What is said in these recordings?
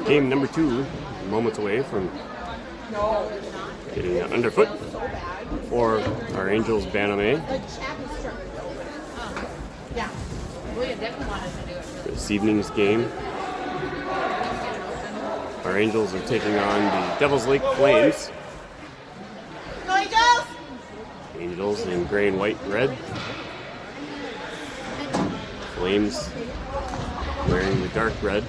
Game number 2, moments away from getting underfoot for our Angels Bantam A. This evening's game, our Angels are taking on the Devil's Lake Flames. Angels in gray and white and red. Flames wearing the dark red.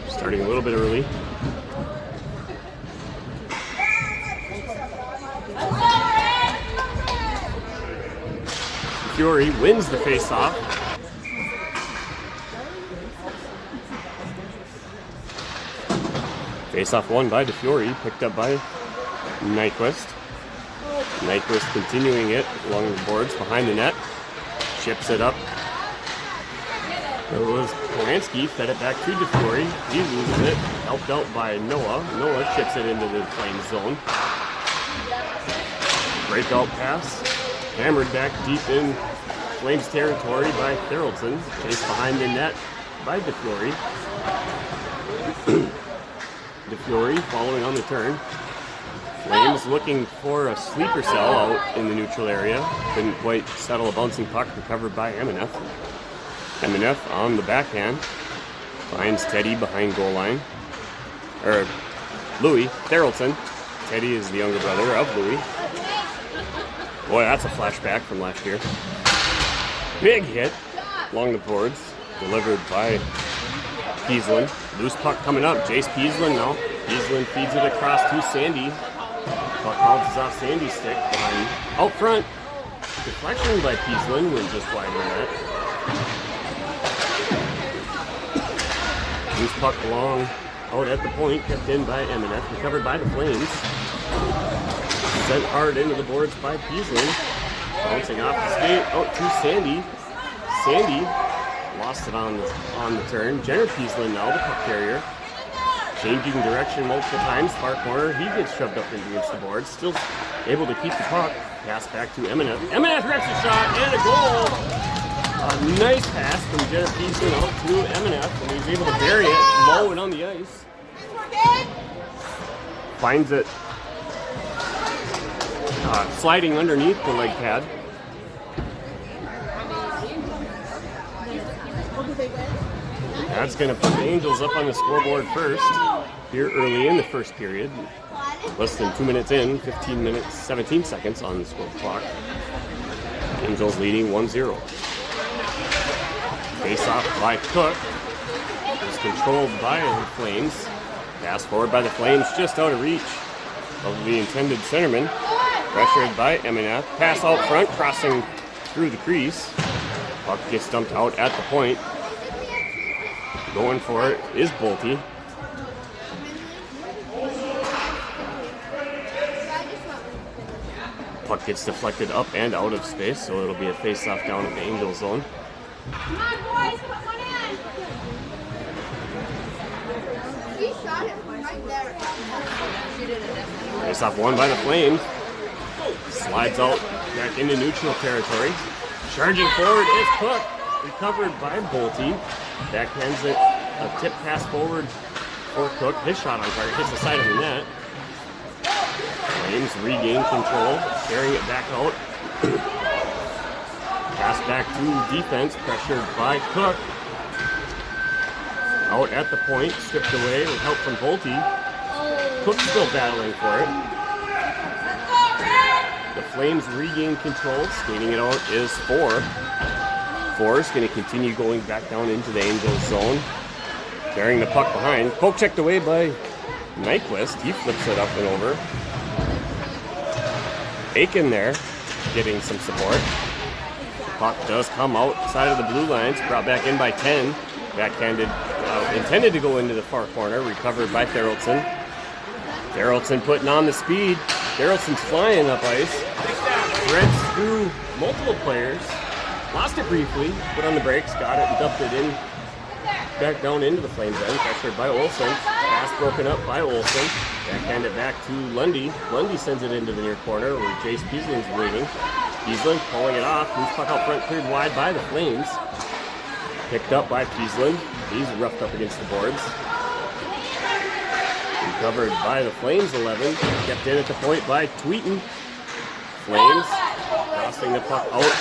Starting a little bit early. Fury wins the face-off. Face-off won by DeFiore, picked up by Nyquist. Nyquist continuing it along the boards behind the net. Chips it up. It was Polanski, fed it back to DeFiore. He loses it, helped out by Noah. Noah chips it into the Flames zone. Breakout pass. Hammered back deep in Flames territory by Theraldson. Chased behind the net by DeFiore. DeFiore following on the turn. Flames looking for a sleeper cell out in the neutral area. Couldn't quite settle a bouncing puck, recovered by Eminef. Eminef on the backhand. Finds Teddy behind goal line. Louis, Theraldson. Teddy is the younger brother of Louis. Boy, that's a flashback from last year. Big hit along the boards, delivered by Peaslin. Loose puck coming up. Jace Peaslin now. Peaslin feeds it across to Sandy. Puck bounces off Sandy's stick behind. Out front. Deflection by Peaslin went just wide of the net. Loose puck along out at the point, kept in by Eminef, recovered by the Flames. Sent hard into the boards by Peaslin. Bouncing off the skate out to Sandy. Sandy lost it on the turn. Jenner Peaslin now, the puck carrier. Changing direction multiple times. Far corner, he gets shoved up against the board. Still able to keep the puck. Pass back to Eminef. Eminef rips a shot and a goal. A nice pass from Jenner Peaslin out to Eminef, and he's able to bury it low and on the ice. Finds it sliding underneath the leg pad. That's going to put the Angels up on the scoreboard first here early in the first period. Less than 2 minutes in, 15 minutes, 17 seconds on the score clock. Angels leading 1-0. Face off by Cook. It's controlled by the Flames. Pass forward by the Flames, just out of reach of the intended centerman. Pressured by Eminef. Pass out front, crossing through the crease. Puck gets dumped out at the point. Going for it is Bolte. Puck gets deflected up and out of space, so it'll be a face-off down in the Angel zone. Come on, boys, put one in. He shot it right there. Face-off won by the Flames. Slides out back into neutral territory. Charging forward is Cook. Recovered by Bolte. Backhands it. A tip pass forward for Cook. His shot on target hits the side of the net. Flames regain control. Carrying it back out. Pass back to defense. Pressured by Cook. Out at the point. Stripped away with help from Bolte. Cook still battling for it. The Flames regain control. Skating it out is Four. Four is going to continue going back down into the Angels zone. Carrying the puck behind. Poke checked away by Nyquist. He flips it up and over. Aiken there, getting some support. The puck does come outside of the blue lines. Brought back in by 10. Backhanded, intended to go into the far corner. Recovered by Theraldson. Theraldson putting on the speed. Theraldson's flying up ice. Threads through multiple players. Lost it briefly, put on the brakes, got it and dumped it in. Back down into the Flames end, pressured by Olsen. Pass broken up by Olsen. Backhand it back to Lundy. Lundy sends it into the near corner where Jace Peaslin's waiting. Peaslin pulling it off. Loose puck out front, cleared wide by the Flames. Picked up by Peaslin. He's roughed up against the boards. Recovered by the Flames 11. Kept in at the point by Tweeten. Flames crossing the puck out.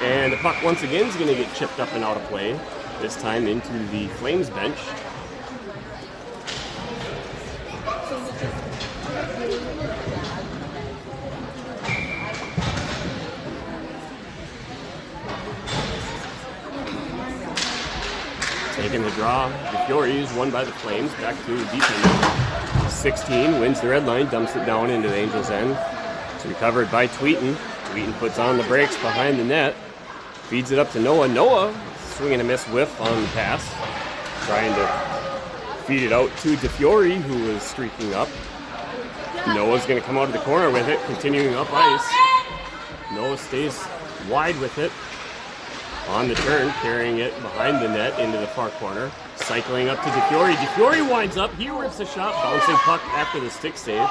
And the puck once again is going to get chipped up and out of play. This time into the Flames bench. Taking the draw, the Furies won by the Flames. Back to defense. 16 wins the red line, dumps it down into the Angels' end. It's recovered by Tweeten. Tweeten puts on the brakes behind the net. Feeds it up to Noah. Noah swinging a miss whiff on the pass. Trying to feed it out to DeFiore, who was streaking up. Noah's going to come out of the corner with it, continuing up ice. Noah stays wide with it. On the turn, carrying it behind the net into the far corner. Cycling up to DeFiore. DeFiore winds up. He rips a shot. Bouncing puck after the stick save.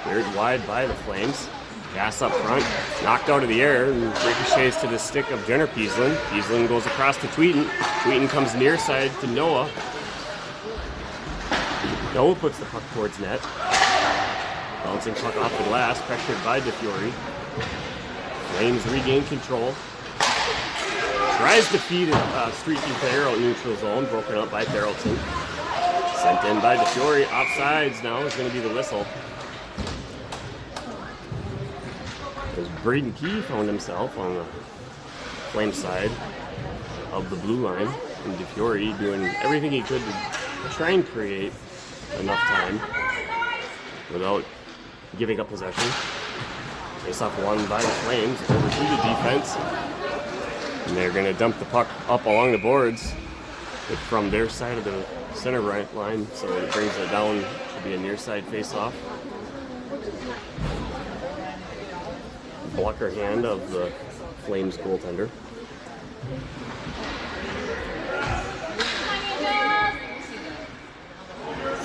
Cleared wide by the Flames. Pass up front. Knocked out of the air and ricochets to the stick of Jenner Peaslin. Peaslin goes across to Tweeten. Tweeten comes near side to Noah. Noah puts the puck towards net. Bouncing puck off the glass. Pressured by DeFiore. Flames regain control. Tries to feed a streaky player out neutral zone, broken up by Therrelton. Sent in by DeFiore. Offsides now is going to be the whistle. As Braden Key found himself on the Flame side of the blue line. And DeFiore doing everything he could to try and create enough time without giving up possession. Face-off won by the Flames over to the defense. And they're going to dump the puck up along the boards from their side of the center right line, so it brings it down to be a near side face-off. Blocker hand of the Flames goaltender.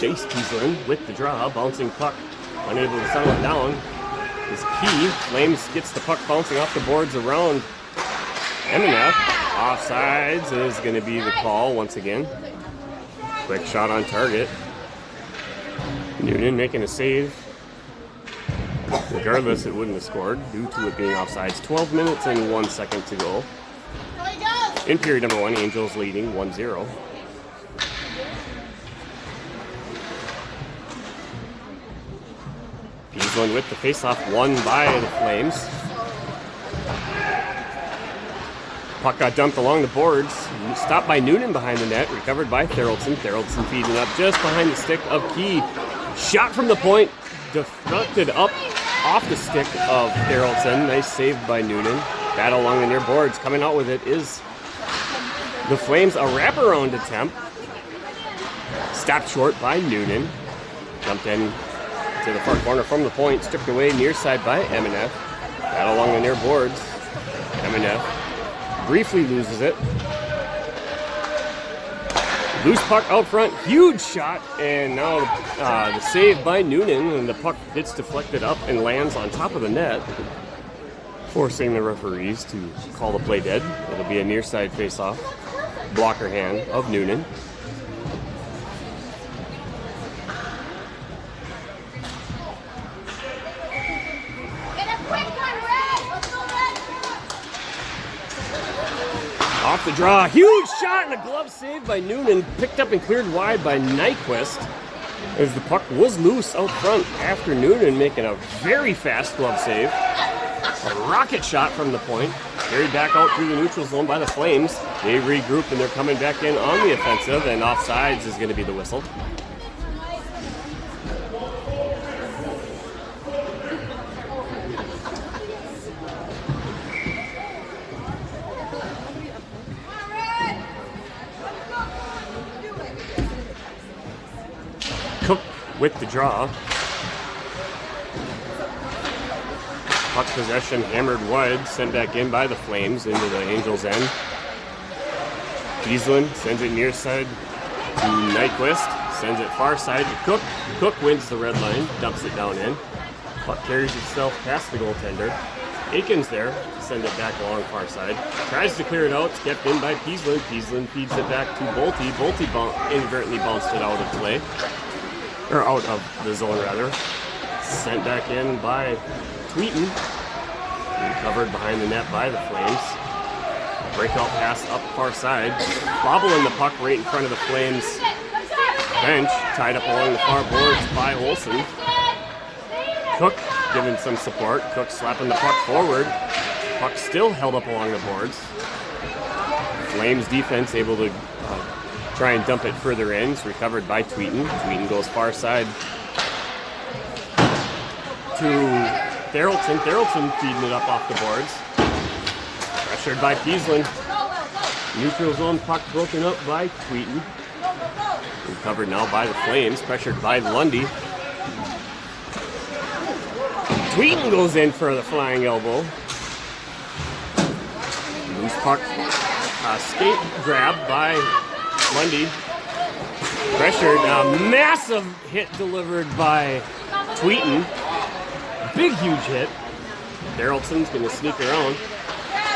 Jace Peaslin with the draw, bouncing puck, unable to settle it down. Is Key. Flames gets the puck bouncing off the boards around MNF. Offsides is going to be the call once again. Quick shot on target. Noonan making a save. Regardless, it wouldn't have scored due to it being offsides. 12 minutes and 1 second to go. In period number 1, Angels leading 1-0. Peaslin with the faceoff won by the Flames. Puck got dumped along the boards. Stopped by Noonan behind the net. Recovered by Therrelton. Therrelton feeding up just behind the stick of Key. Shot from the point. Deflected up off the stick of Therrelton. Nice save by Noonan. Battle along the near boards. Coming out with it is the Flames. A wraparound attempt. Stopped short by Noonan. Dumped in to the far corner from the point. Stripped away near side by MNF. Battle along the near boards. MNF briefly loses it. Loose puck out front, huge shot, and now the save by Noonan, and the puck gets deflected up and lands on top of the net, forcing the referees to call the play dead. It'll be a near side face-off. Blocker hand of Noonan. Off the draw, huge shot and a glove save by Noonan, picked up and cleared wide by Nyquist as the puck was loose out front after Noonan making a very fast glove save. A rocket shot from the point, carried back out through the neutral zone by the Flames. They regroup and they're coming back in on the offensive, and offsides is going to be the whistle. Cook with the draw. Puck possession hammered wide, sent back in by the Flames into the Angels' end. Peaslin sends it near side to Nyquist. Sends it far side to Cook. Cook wins the red line, dumps it down in. Puck carries itself past the goaltender. Aikens there, send it back along far side. Tries to clear it out, it's kept in by Peaslin. Peaslin feeds it back to Bolte. Bolte inadvertently bounced it out of play. Or out of the zone, rather. Sent back in by Tweeten. Recovered behind the net by the Flames. Breakout pass up far side. Bobbling the puck right in front of the Flames bench. Tied up along the far boards by Olsen. Cook giving some support. Cook slapping the puck forward. Puck still held up along the boards. Flames defense able to try and dump it further in. It's recovered by Tweeten. Tweeten goes far side to Therrelton. Therrelton feeding it up off the boards. Pressured by Peaslin. Neutral zone puck broken up by Tweeten. Recovered now by the Flames. Pressured by Lundy. Tweeten goes in for the flying elbow. Loose puck. Skate grab by Lundy. Pressured. Massive hit delivered by Tweeten. Big, huge hit. Therrelton's going to sneak around.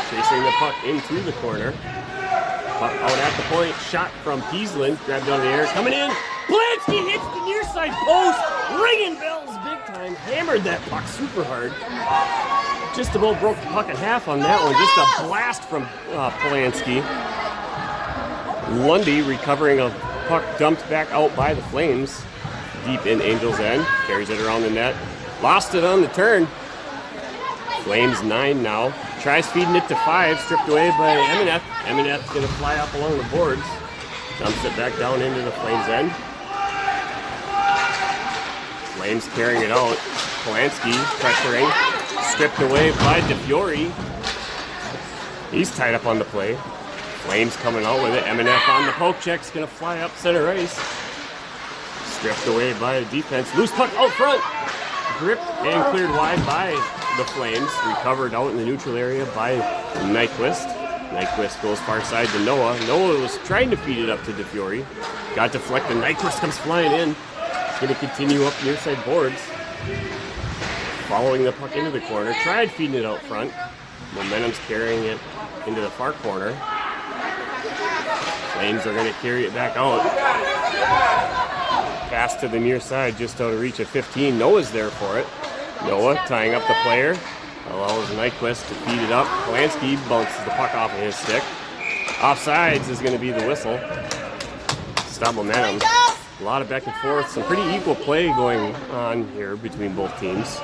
Chasing the puck into the corner. Puck out at the point. Shot from Peaslin. Grabbed out of the air. Coming in. Blansky hits the near side post. Ringing bells big time. Hammered that puck super hard. Just about broke the puck in half on that one. Just a blast from Polanski. Lundy recovering a puck dumped back out by the Flames. Deep in Angels' end. Carries it around the net. Lost it on the turn. Flames 9 now. Tries feeding it to 5. Stripped away by Emineth. Emineth's going to fly up along the boards. Dumps it back down into the Flames' end. Flames carrying it out. Polanski pressuring. Stripped away by DeFiore. He's tied up on the play. Flames coming out with it. Emineth on the poke check's going to fly up center ice. Stripped away by the defense. Loose puck out front. Gripped and cleared wide by the Flames. Recovered out in the neutral area by Nyquist. Nyquist goes far side to Noah. Noah was trying to feed it up to DeFiore. Got deflected. Nyquist comes flying in. He's going to continue up near side boards. Following the puck into the corner. Tried feeding it out front. Momentum's carrying it into the far corner. Flames are going to carry it back out. Pass to the near side, just out of reach of 15. Noah's there for it. Noah tying up the player. Allows Nyquist to feed it up. Polanski bounces the puck off of his stick. Offsides is going to be the whistle. Stop momentum. A lot of back and forth. Some pretty equal play going on here between both teams.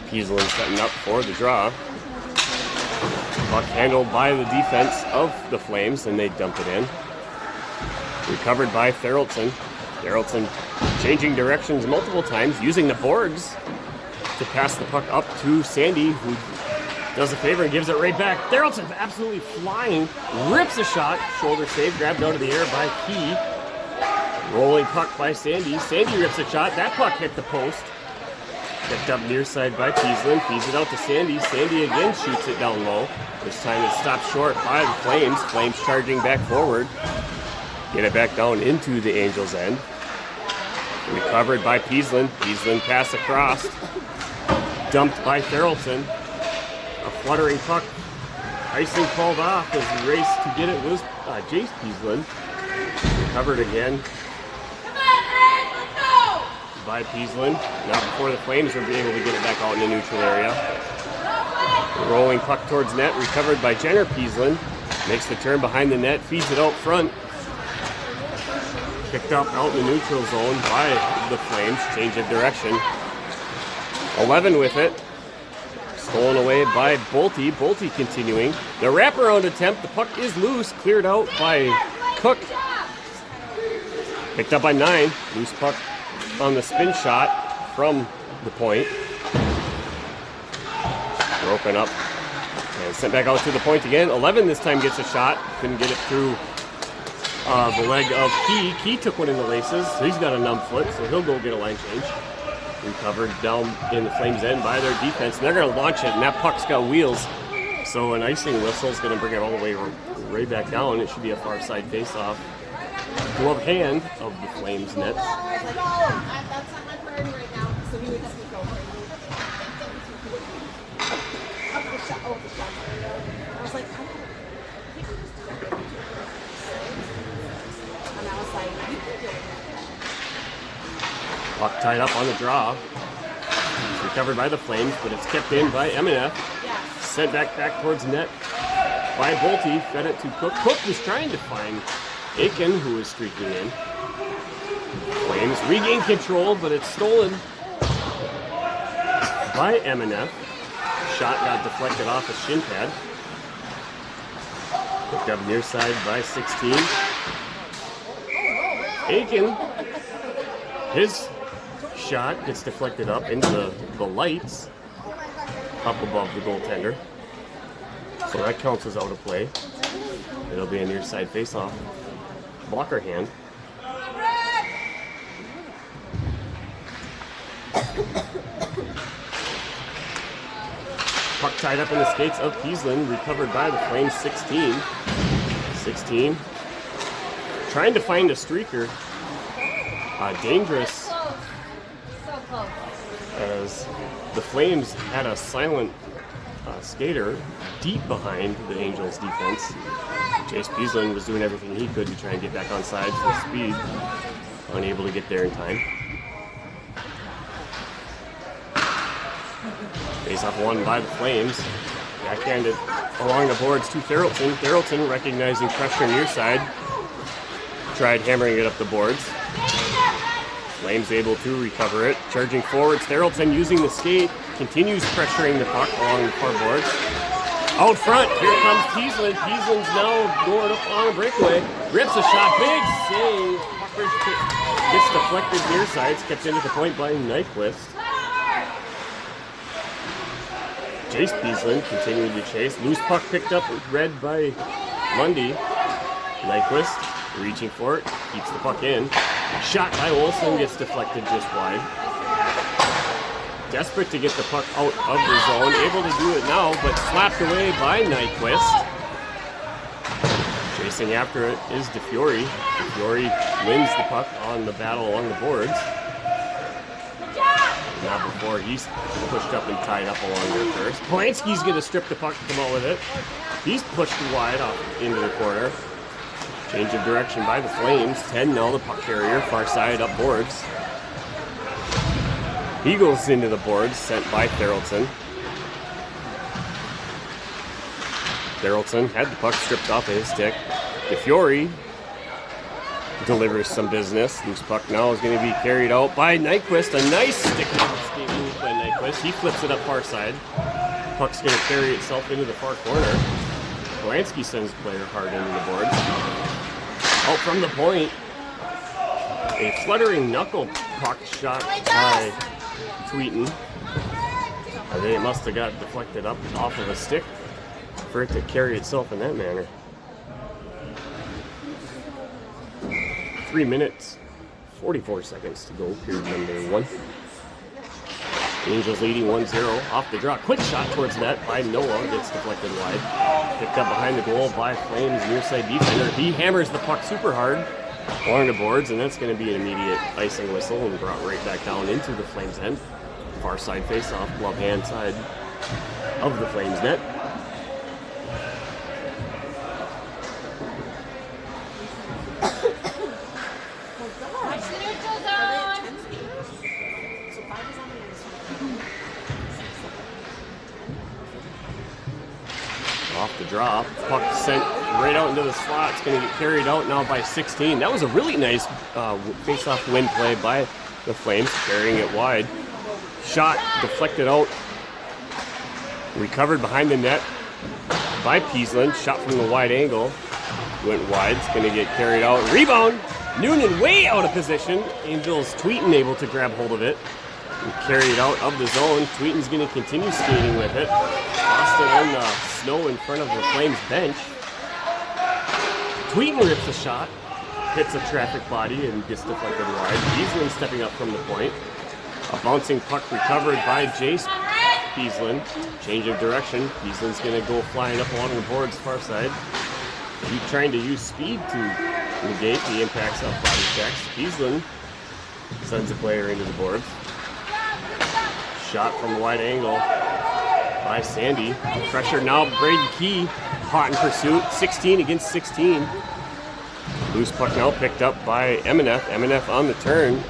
Peaslin setting up for the draw. Puck handled by the defense of the Flames, and they dump it in. Recovered by Therrelton. Therrelton changing directions multiple times, using the boards to pass the puck up to Sandy, who does a favor and gives it right back. Therrelton absolutely flying, rips a shot, shoulder save, grabbed out of the air by Key. Rolling puck by Sandy. Sandy rips a shot. That puck hit the post. Picked up near side by Peaslin, feeds it out to Sandy. Sandy again shoots it down low. This time it's stopped short by the Flames. Flames charging back forward. Get it back down into the Angels' end. Recovered by Peaslin. Peaslin pass across. Dumped by Therrelton. A fluttering puck. Icing called off as the race to get it was Jace Peaslin. Recovered again by Peaslin. Not before the Flames were able to get it back out in the neutral area. Rolling puck towards net, recovered by Jenner. Peaslin makes the turn behind the net, feeds it out front. Picked up out in the neutral zone by the Flames. Change of direction. 11 with it. Stolen away by Bolte. Bolte continuing. The wraparound attempt. The puck is loose. Cleared out by Cook. Picked up by 9. Loose puck on the spin shot from the point. Broken up and sent back out to the point again. 11 this time gets a shot. Couldn't get it through the leg of Key. Key took one in the laces, so he's got a numb foot, so he'll go get a line change. Recovered down in the Flames' end by their defense. And they're going to launch it, and that puck's got wheels. So an icing whistle is going to bring it all the way right back down. It should be a far side face-off. Glove hand of the Flames net. That's not my priority right now. So he would have to go. I was like, and I was like, you can do it. Puck tied up on the draw. It's recovered by the Flames, but it's kept in by M&F. Sent back towards net by Bolte. Fed it to Cook. Cook was trying to find Aiken, who was streaking in. Flames regain control, but it's stolen by M&F. Shot got deflected off his shin pad. Picked up near side by 16. Aiken, his shot gets deflected up into the lights, up above the goaltender. So that counts as out of play. It'll be a near side face-off. Blocker hand. Puck tied up in the skates of Peaslin, recovered by the Flames. 16. Trying to find a streaker. Dangerous. So close. As the Flames had a silent skater deep behind the Angels' defense. Chase Peaslin was doing everything he could to try and get back on side for speed. Unable to get there in time. Face-off won by the Flames. Backhanded along the boards to Therrelton. Therrelton, recognizing pressure near side, tried hammering it up the boards. Flames able to recover it. Charging forwards, Therrelton using the skate, continues pressuring the puck along the far boards. Out front, here comes Peaslin. Peaslin's now going up on a breakaway. Rips a shot, big save. Puck gets deflected near side. It's kept in at the point by Nyquist. Chase Peaslin continuing to chase. Loose puck picked up with red by Lundy. Nyquist reaching for it, keeps the puck in. Shot by Olsen, gets deflected just wide. Desperate to get the puck out of the zone, able to do it now, but slapped away by Nyquist. Chasing after it is DeFiore. DeFiore wins the puck on the battle along the boards. Not before he's pushed up and tied up along there first. Polanski's going to strip the puck and come out with it. He's pushed wide off into the corner. Change of direction by the Flames. 10 now, the puck carrier, far side up boards. He goes into the boards, sent by Therrelton. Therrelton had the puck stripped off of his stick. DeFiore delivers some business. Loose puck now is going to be carried out by Nyquist. A nice stick skate move by Nyquist. He flips it up far side. Puck's going to carry itself into the far corner. Polanski sends player hard into the boards. Out from the point, a fluttering knuckle puck shot by Tweeten. I think it must have got deflected up off of a stick for it to carry itself in that manner. 3 minutes, 44 seconds to go, period number 1. Angels leading 1-0 off the draw. Quick shot towards net by Noah, gets deflected wide. Picked up behind the goal by Flames near side defender. He hammers the puck super hard along the boards, and that's going to be an immediate icing whistle and brought right back down into the Flames' end. Far side face-off, glove hand side of the Flames' net. Off the draw, puck sent right out into the slot. It's going to get carried out now by 16. That was a really nice face-off win play by the Flames, carrying it wide. Shot deflected out, recovered behind the net by Peaslin. Shot from the wide angle, went wide. It's going to get carried out. Rebound, Noonan way out of position. Angels Tweeten able to grab hold of it and carry it out of the zone. Tweeten's going to continue skating with it. Lost it on the snow in front of the Flames bench. Tweeten rips a shot, hits a traffic body and gets deflected wide. Peaslin stepping up from the point. A bouncing puck recovered by Jace Peaslin. Change of direction. Peaslin's going to go flying up along the boards far side. Keep trying to use speed to negate the impacts of body checks. Peaslin sends a player into the boards. Shot from a wide angle by Sandy. Pressure now, Braden Key caught in pursuit. 16 against 16. Loose puck now picked up by Emineth. Emineth on the turn.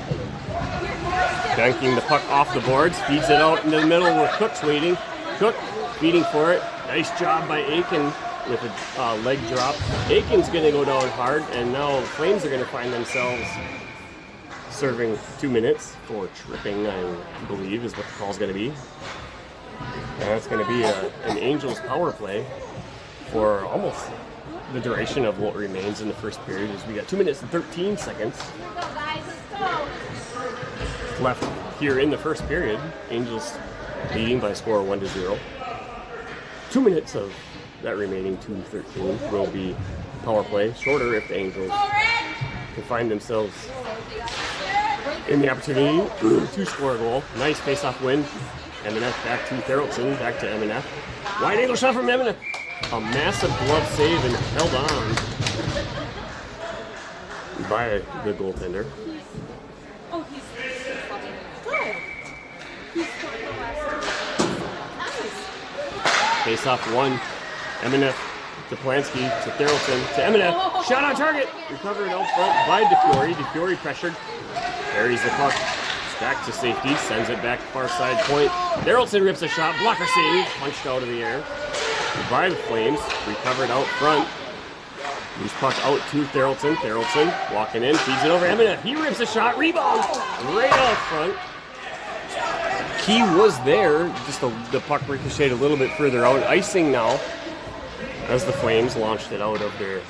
Dunking the puck off the boards. Feeds it out into the middle where Cook's waiting. Cook feeding for it. Nice job by Aiken with a leg drop. Aiken's going to go down hard, and now the Flames are going to find themselves serving 2 minutes for tripping, I believe, is what the call's going to be. And that's going to be an Angels power play for almost the duration of what remains in the first period. As we got 2 minutes and 13 seconds left here in the first period. Angels leading by a score of 1-0. 2 minutes of that remaining 2:13 will be power play. Shorter if the Angels can find themselves in the opportunity to score a goal. Nice face-off win. Emineth back to Therrelson, back to Emineth. Wide angle shot from Emineth. A massive glove save and held on by the goaltender. Face-off one. Emineth to Polanski, to Therrelson, to Emineth. Shot on target. Recovered out front by DeFiore. DeFiore pressured. Carries the puck back to safety. Sends it back far side point. Therrelson rips a shot. Blocker save. Punched out of the air by the Flames. Recovered out front. Loose puck out to Therrelson. Therrelson walking in. Feeds it over Emineth. He rips a shot. Rebound. Right out front. Key was there. Just the puck ricocheted a little bit further out. Icing now, as the Flames launched it out of their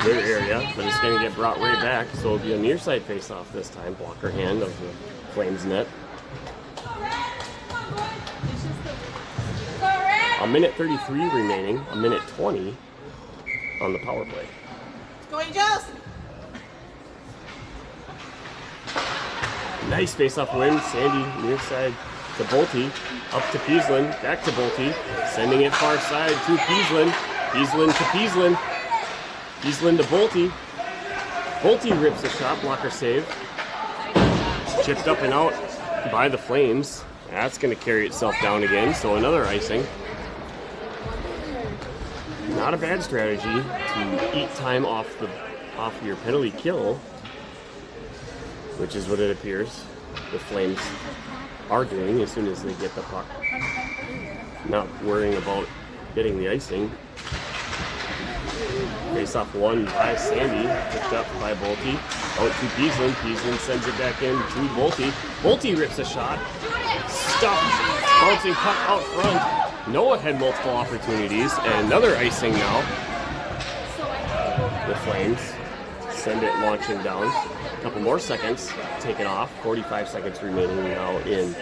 area, but it's going to get brought right back, so it'll be a near side face-off this time. Blocker hand of the Flames net. A minute 33 remaining, a minute 20 on the power play. Going, Joes! Nice face-off win. Sandy near side to Bolte. Up to Peaslin. Back to Bolte. Sending it far side to Peaslin. Peaslin to Peaslin. Peaslin to Bolte. Bolte rips a shot. Blocker save. Chipped up and out by the Flames. That's going to carry itself down again. So another icing. Not a bad strategy to eat time off your penalty kill, which is what it appears the Flames are doing as soon as they get the puck. Not worrying about getting the icing. Face-off won by Sandy, picked up by Bolte. Out to Peaslin. Peaslin sends it back in to Bolte. Bolte rips a shot. Stuffed. Bouncing puck out front. Noah had multiple opportunities, and another icing now. The Flames send it launching down. A couple more seconds, take it off. 45 seconds remaining now in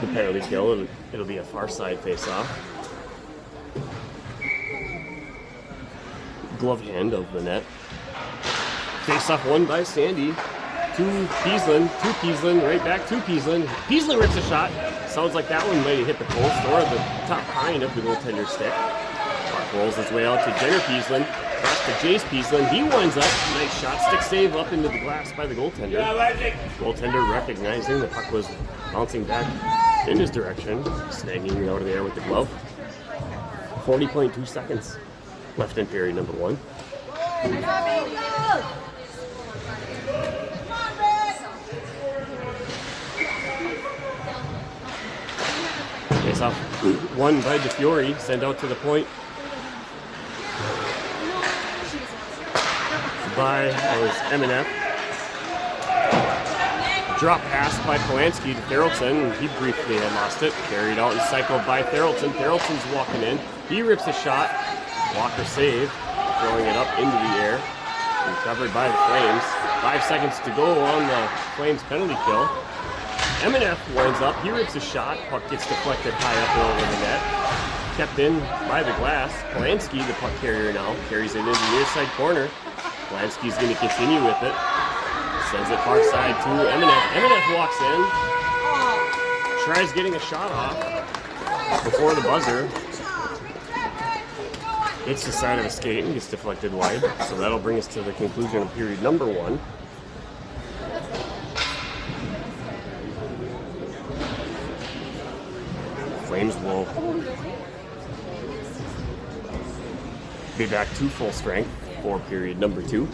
the penalty kill. It'll be a far side face-off. Glove hand of the net. Face-off won by Sandy. To Peaslin, right back to Peaslin. Peaslin rips a shot. Sounds like that one might have hit the post or the top pine of the goaltender's stick. Puck rolls its way out to Jenner Peaslin. Across to Jace Peaslin. He winds up. Nice shot. Stick save up into the glass by the goaltender. Goaltender recognizing the puck was bouncing back in his direction. Snagging it out of the air with the glove. 40.2 seconds left in period number one. Face off won by DeFiore, sent out to the point by Emineth. Drop pass by Polanski to Therrelson. He briefly had lost it. Carried out and cycled by Therrelson. Therrelson's walking in. He rips a shot. Walker save. Throwing it up into the air. Recovered by the Flames. 5 seconds to go on the Flames penalty kill. Emineth winds up. He rips a shot. Puck gets deflected high up and over the net. Kept in by the glass. Polanski, the puck carrier now, carries it into the near side corner. Polanski's going to continue with it. Sends it far side to Emineth. Emineth walks in. Tries getting a shot off before the buzzer. Hits the side of a skate and gets deflected wide. So that'll bring us to the conclusion of period number 1. Flames will be back to full strength for period number 2.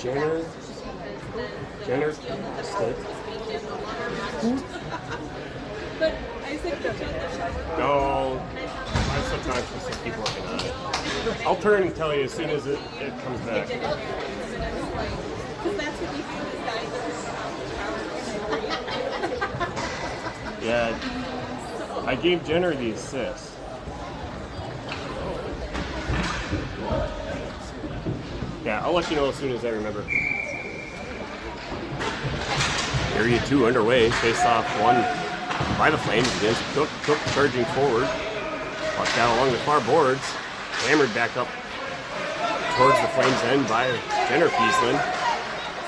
Jenner stick. No, I sometimes just keep working on it. I'll turn and tell you as soon as it comes back. Yeah, I gave Jenner the assist. Yeah, I'll let you know as soon as I remember. Period 2 underway. Face off 1 by the Flames against Cook. Cook charging forward. Puck out along the far boards. Hammered back up towards the Flames end by Jenner Peaslin.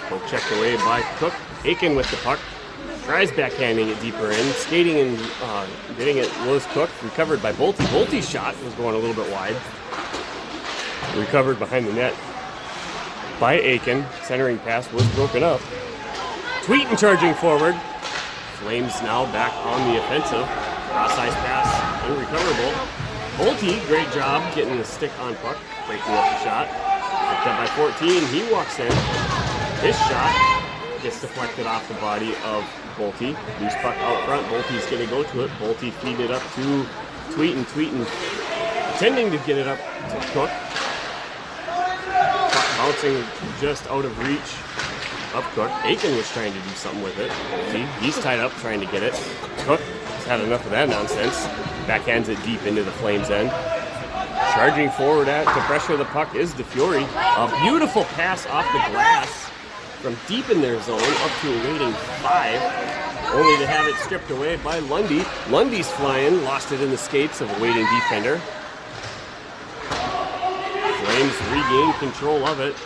Poke checked away by Cook. Aiken with the puck. Tries backhanding it deeper in. Skating and getting it was Cook. Recovered by Bolte. Bolte's shot was going a little bit wide. Recovered behind the net by Aiken. Centering pass was broken up. Tweeten charging forward. Flames now back on the offensive. Cross-ice pass, unrecoverable. Bolte, great job getting the stick on puck, breaking up the shot. Picked up by 14, he walks in. His shot gets deflected off the body of Bolte. Loose puck out front, Bolte's gonna go to it. Bolte feed it up to Tweeten. Tweeten intending to get it up to Cook. Puck bouncing just out of reach of Cook. Aiken was trying to do something with it. He's tied up trying to get it. Cook has had enough of that nonsense. Backhands it deep into the Flames end. Charging forward to pressure the puck is DeFiore. A beautiful pass off the glass from deep in their zone up to a waiting 5. Only to have it stripped away by Lundy. Lundy's flying, lost it in the skates of a waiting defender. Flames regain control of it.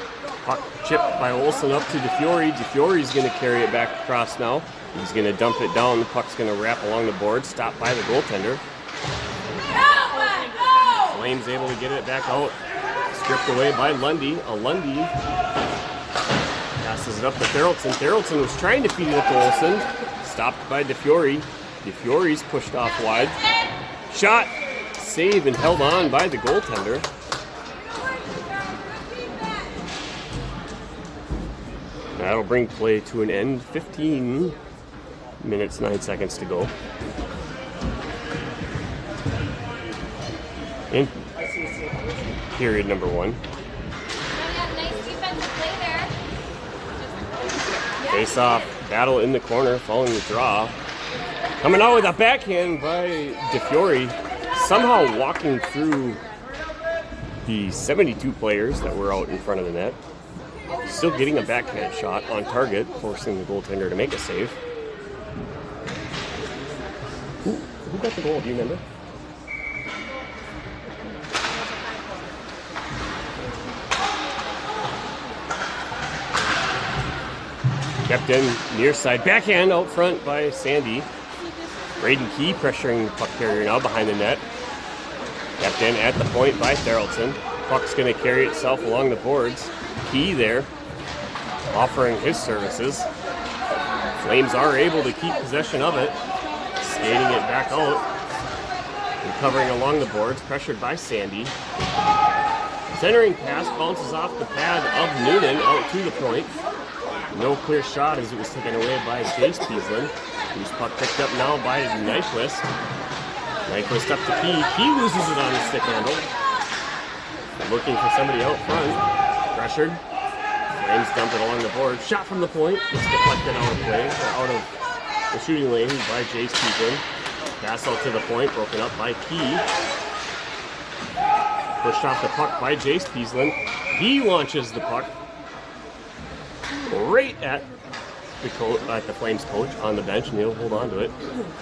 Puck chipped by Olsen up to DeFiore. DeFiore's going to carry it back across now. He's going to dump it down. The puck's going to wrap along the board, stopped by the goaltender. Flames able to get it back out. Stripped away by Lundy. Lundy passes it up to Therrelton. Therrelton was trying to feed it up to Olsen. Stopped by DeFiore. DeFiore's pushed off wide. Shot, save, and held on by the goaltender. That'll bring play to an end. 15 minutes, 9 seconds to go. In period number 1. Nice defensive play there. Face off, battle in the corner, following the draw. Coming out with a backhand by DeFiore. Somehow walking through the 72 players that were out in front of the net. Still getting a backhand shot on target, forcing the goaltender to make a save. Who got the goal? Do you remember? Kept in near side. Backhand out front by Sandy. Braden Key pressuring the puck carrier now behind the net. Kept in at the point by Therrelton. Puck's going to carry itself along the boards. Key there, offering his services. Flames are able to keep possession of it. Skating it back out. Recovering along the boards, pressured by Sandy. Centering pass bounces off the pad of Noonan out to the point. No clear shot as it was taken away by Jace Peaslin, whose puck picked up now by Nyquist. Nyquist up to Key. Key loses it on his stick handle. Looking for somebody out front. Pressured. Flames dump it along the board. Shot from the point. It's deflected out of play, out of the shooting lane by Jace Peaslin. Pass out to the point, broken up by Key. Pushed off the puck by Jace Peaslin. He launches the puck right at the Flames coach on the bench, and he'll hold on to it.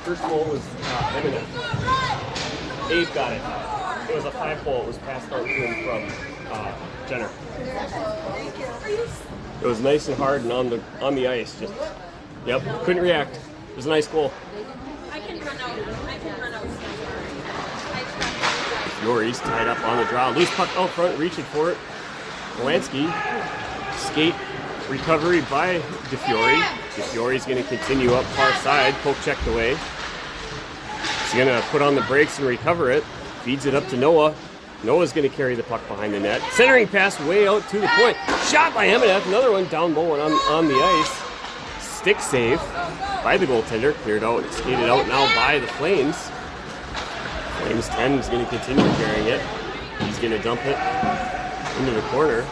First goal was Eminem. Abe got it. It was a 5-hole. It was passed out to him from Jenner. It was nice and hard and on the ice. Just couldn't react. It was a nice goal. I can run out. Fiore's tied up on the draw. Loose puck out front, reaching for it. Polanski. Skate recovery by DeFiore. DeFiore's going to continue up far side. Poke checked away. He's going to put on the brakes and recover it. Feeds it up to Noah. Noah's going to carry the puck behind the net. Centering pass way out to the point. Shot by Emineth. Another one down low and on the ice. Stick save by the goaltender. Cleared out, skated out now by the Flames. Flames 10 is going to continue carrying it. He's going to dump it into the corner.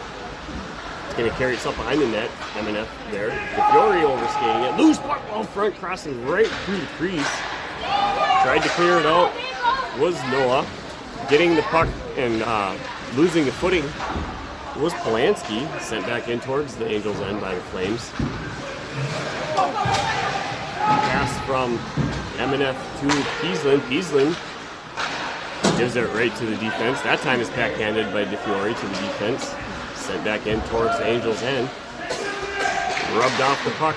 It's going to carry itself behind the net. Emineth there. DeFiore overskating it. Loose puck out front, crossing right through the crease. Tried to clear it out. Was Noah. Getting the puck and losing the footing was Polanski. Sent back in towards the Angels' end by the Flames. Pass from Emineth to Peaslin. Peaslin gives it right to the defense. That time is backhanded by DeFiore to the defense. Sent back in towards the Angels' end. Rubbed off the puck.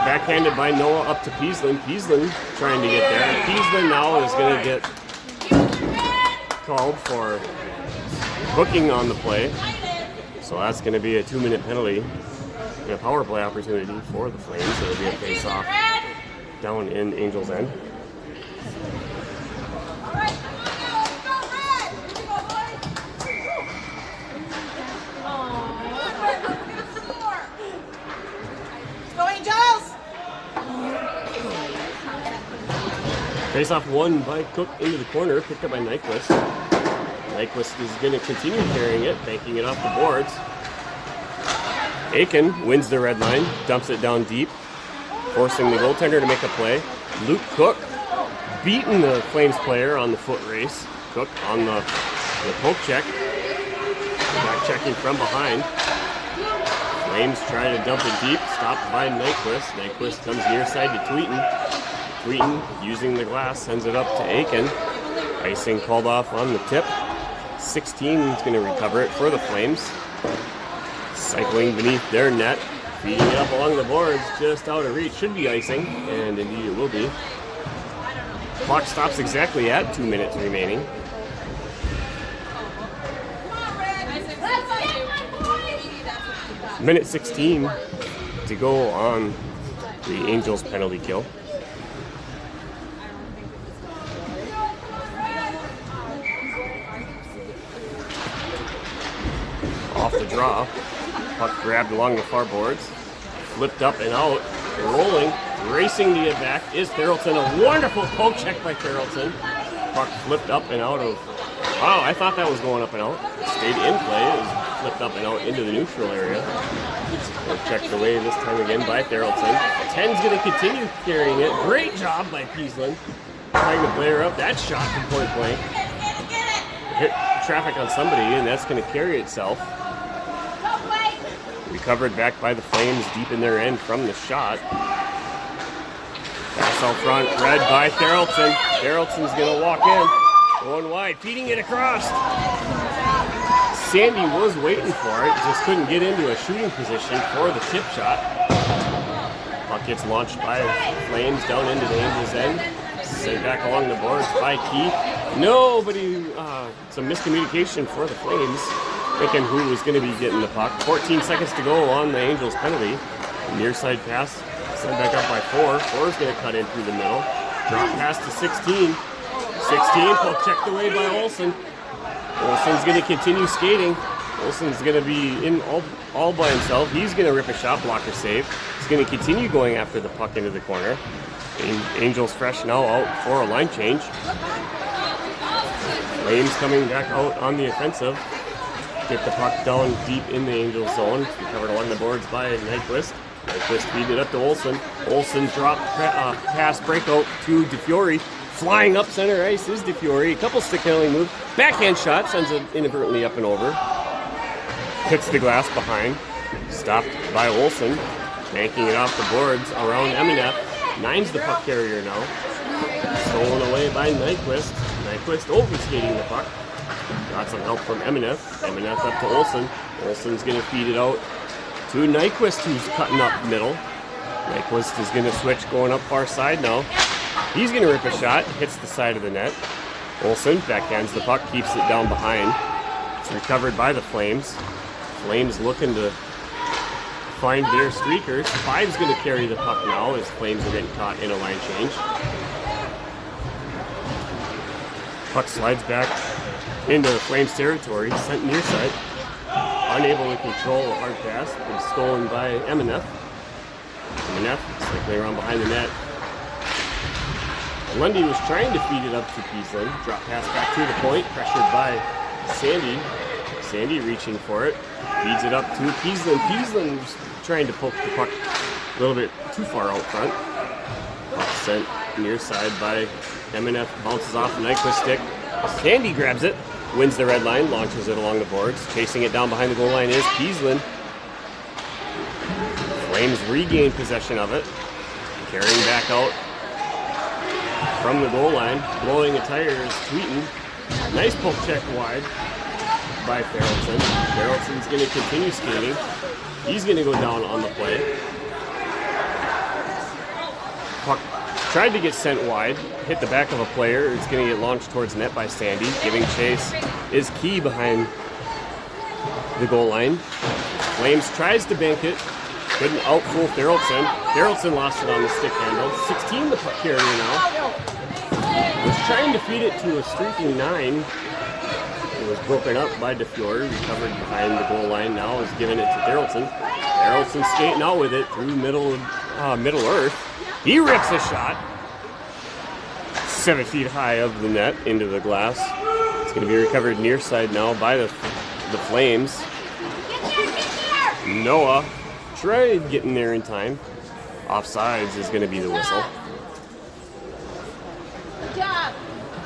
Backhanded by Noah up to Peaslin. Peaslin trying to get there. Peaslin now is going to get called for hooking on the play. So that's going to be a 2-minute penalty and a power play opportunity for the Flames. It'll be a face-off down in Angels' end. Face-off won by Cook into the corner, picked up by Nyquist. Nyquist is going to continue carrying it, banking it off the boards. Aiken wins the red line, dumps it down deep, forcing the goaltender to make a play. Luke Cook beating the Flames player on the foot race. Cook on the poke check. Back checking from behind. Flames try to dump it deep, stopped by Nyquist. Nyquist comes near side to Tweeten. Tweeten, using the glass, sends it up to Aiken. Icing called off on the tip. 16 is going to recover it for the Flames. Cycling beneath their net, feeding it up along the boards, just out of reach. Should be icing, and indeed it will be. Clock stops exactly at 2 minutes remaining. Minute 16 to go on the Angels' penalty kill. Off the draw, puck grabbed along the far boards, flipped up and out, rolling, racing to get back is Therrelton. A wonderful poke check by Therrelton. Puck flipped up and out of, wow, I thought that was going up and out. Stayed in play, it was flipped up and out into the neutral area. Poke checked away this time again by Therrelton. 10's going to continue carrying it. Great job by Peaslin. Trying to play her up. That shot from point blank. Hit traffic on somebody, and that's going to carry itself. Recovered back by the Flames deep in their end from the shot. Pass out front, read by Therrelton. Therrelton's going to walk in. Going wide, feeding it across. Sandy was waiting for it, just couldn't get into a shooting position for the chip shot. Puck gets launched by Flames down into the Angels' end. Sent back along the boards by Keith. Nobody, some miscommunication for the Flames, thinking who was going to be getting the puck. 14 seconds to go on the Angels' penalty. Near side pass, sent back up by 4. 4 is going to cut in through the middle. Drop pass to 16. 16, puck checked away by Olsen. Olsen's going to continue skating. Olsen's going to be in all by himself. He's going to rip a shot blocker save. He's going to continue going after the puck into the corner. Angels fresh now out for a line change. Flames coming back out on the offensive. Get the puck down deep in the Angels zone. Recovered along the boards by Nyquist. Nyquist feed it up to Olsen. Olsen dropped pass breakout to DeFiore. Flying up center ice is DeFiore. A couple stick handling moves. Backhand shot sends it inadvertently up and over. Hits the glass behind. Stopped by Olsen. Banking it off the boards around Emineth. Nine's the puck carrier now. Stolen away by Nyquist. Nyquist overskating the puck. Got some help from Emineth. Emineth up to Olsen. Olsen's going to feed it out to Nyquist, who's cutting up middle. Nyquist is going to switch going up far side now. He's going to rip a shot. Hits the side of the net. Olsen backhands the puck. Keeps it down behind. It's recovered by the Flames. Flames looking to find their streakers. 5's going to carry the puck now as Flames are getting caught in a line change. Puck slides back into the Flames territory, sent near side. Unable to control a hard pass, but stolen by Emineth. Emineth cycling around behind the net. Lundy was trying to feed it up to Peaslin. Drop pass back to the point, pressured by Sandy. Sandy reaching for it. Feeds it up to Peaslin. Peaslin's trying to poke the puck a little bit too far out front. Puck sent near side by Emineth. Bounces off the Nyquist stick. Sandy grabs it. Wins the red line. Launches it along the boards. Chasing it down behind the goal line is Peaslin. Flames regain possession of it. Carrying back out from the goal line. Blowing a tire is Tweeten. Nice poke check wide by Farrellson. Farrellson's going to continue skating. He's going to go down on the play. Puck tried to get sent wide. Hit the back of a player. It's going to get launched towards net by Sandy. Giving chase is Key behind the goal line. Flames tries to bank it. Couldn't outfool Farrellson. Farrellson lost it on the stick handle. 16 the puck carrier now. Was trying to feed it to a streaking 9. It was broken up by DeFiore. Recovered behind the goal line now. Is giving it to Farrellson. Farrellson skating out with it through Middle Earth. He rips a shot. 7 feet high of the net into the glass. It's going to be recovered near side now by the Flames. Noah tried getting there in time. Offsides is going to be the whistle.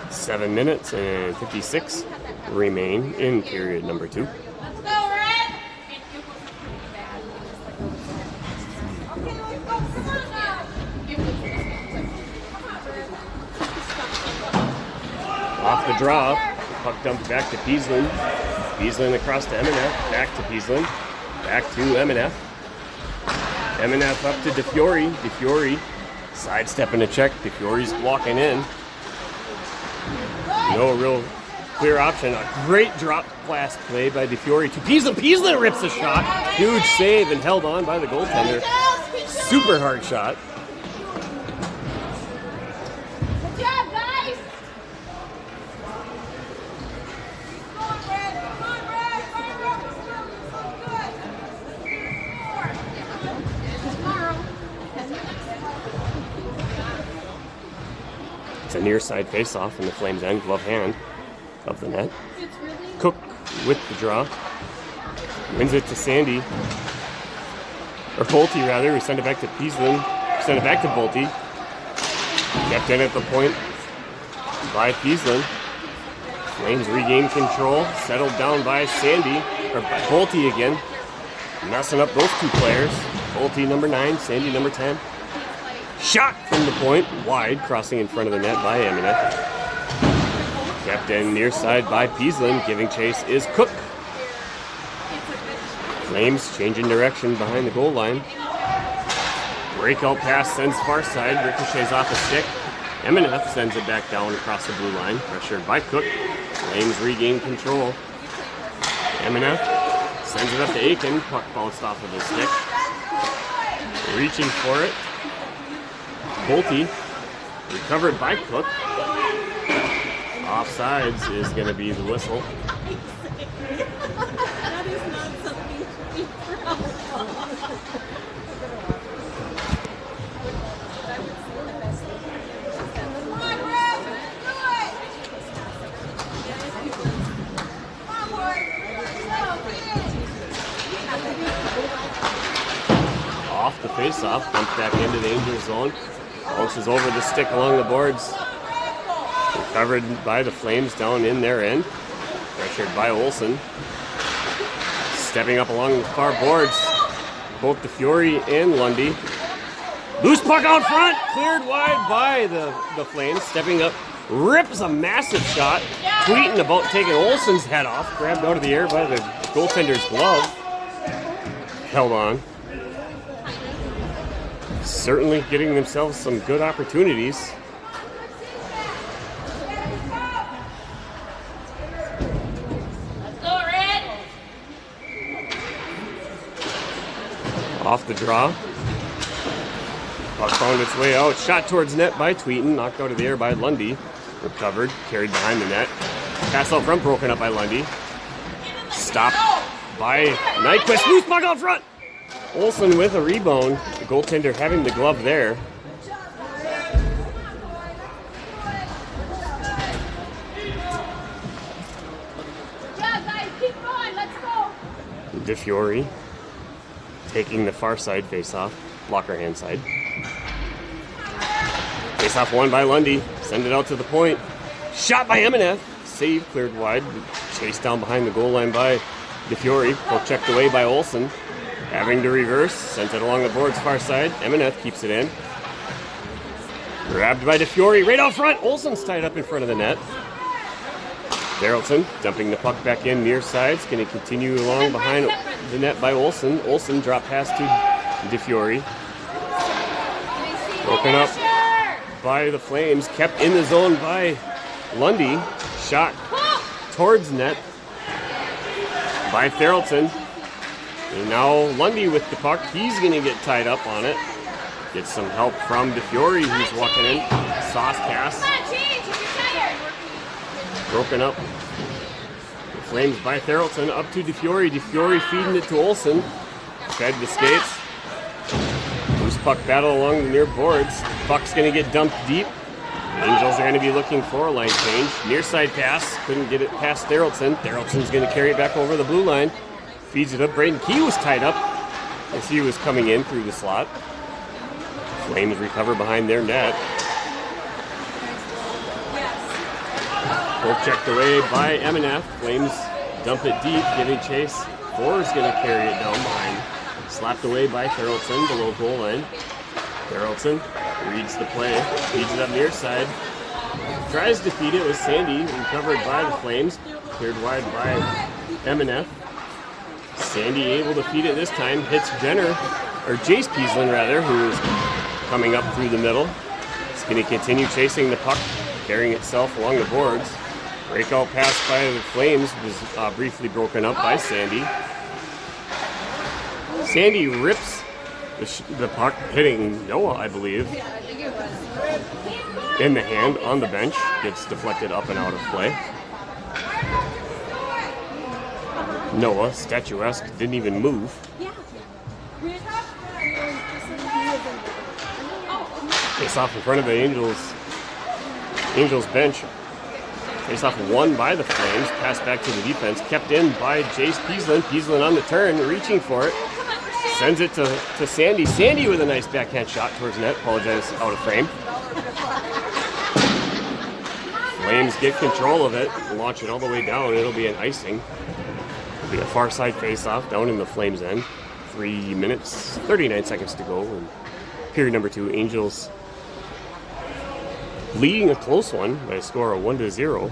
7 minutes and 56 remain in period number 2. Let's go, Red! Okay, let's go. Come on now. Off the draw, puck dumped back to Peaslin. Peaslin across to Emineth, back to Peaslin, back to Emineth. Emineth up to DeFiore. DeFiore sidestepping a check. DeFiore's walking in. No real clear option. A great drop pass play by DeFiore to Peaslin. Peaslin rips a shot. Huge save and held on by the goaltender. Super hard shot. Good job, guys! It's a near side face-off in the Flames' end, glove hand of the net. Cook with the draw. Wins it to Sandy. Or Bolte, rather. We send it back to Peaslin. Send it back to Bolte. Kept in at the point by Peaslin. Flames regain control. Settled down by Sandy. Or by Bolte again. Messing up those two players. Bolte number 9, Sandy number 10. Shot from the point, wide, crossing in front of the net by Emineth. Kept in near side by Peaslin. Giving chase is Cook. Flames changing direction behind the goal line. Breakout pass sends far side, ricochets off a stick. MNF sends it back down across the blue line, pressured by Cook. Flames regain control. MNF sends it up to Aiken, puck bounced off of his stick. Reaching for it. Bolte, recovered by Cook. Offsides is going to be the whistle. That is not something to be proud of. Come on, Rick. Do it. Come on, boy. Off the face-off, dumps back into the Angels zone. Bounces over the stick along the boards. Recovered by the Flames down in their end. Pressured by Olsen. Stepping up along the far boards, both the Fury and Lundy. Loose puck out front, cleared wide by the Flames. Stepping up, rips a massive shot. Tweeting about taking Olsen's head off. Grabbed out of the air by the goaltender's glove. Held on. Certainly getting themselves some good opportunities. Off the draw. Puck found its way out. Shot towards net by Tweeton. Knocked out of the air by Lundy. Recovered. Carried behind the net. Pass out front. Broken up by Lundy. Stopped by Nyquist. Loose puck out front. Olsen with a rebound. The goaltender having the glove there. DeFiore taking the far side face-off, blocker hand side. Face-off won by Lundy. Send it out to the point. Shot by MNF. Save cleared wide. Chased down behind the goal line by DeFiore. Poke checked away by Olsen. Having to reverse. Sent it along the boards far side. MNF keeps it in. Grabbed by DeFiore. Right out front. Olsen's tied up in front of the net. Darrellson dumping the puck back in near side. It's going to continue along behind the net by Olsen. Olsen drop pass to DeFiore. Broken up by the Flames. Kept in the zone by Lundy. Shot towards net by Darrellson. And now Lundy with the puck. He's going to get tied up on it. Get some help from DeFiore, who's walking in. Sauce pass. Broken up. The Flames by Darrellson up to DeFiore. DeFiore feeding it to Olsen. Fed the skates. Loose puck battle along the near boards. Puck's going to get dumped deep. Angels are going to be looking for a line change. Near side pass. Couldn't get it past Darrellson. Darrellson's going to carry it back over the blue line. Feeds it up. Braden Key was tied up as he was coming in through the slot. Flames recover behind their net. Poke checked away by MNF. Flames dump it deep, giving chase. Four's going to carry it down behind. Slapped away by Darrellson below goal line. Darrellson reads the play, feeds it up near side. Tries to feed it with Sandy, recovered by the Flames. Cleared wide by MNF. Sandy able to feed it this time. Hits Jace Peaslin rather, who is coming up through the middle. It's going to continue chasing the puck, carrying itself along the boards. Breakout pass by the Flames was briefly broken up by Sandy. Sandy rips the puck, hitting Noah, I believe, in the hand on the bench. Gets deflected up and out of play. Noah, statuesque, didn't even move. Face off in front of the Angels bench. Face off won by the Flames. Pass back to the defense. Kept in by Jace Peaslin. Peaslin on the turn, reaching for it. Sends it to Sandy. Sandy with a nice backhand shot towards net. Apologize, out of frame. Flames get control of it. Launch it all the way down. It'll be an icing. It'll be a far side face off down in the Flames end. 3 minutes, 39 seconds to go. And period number 2, Angels leading a close one by a score of 1-0.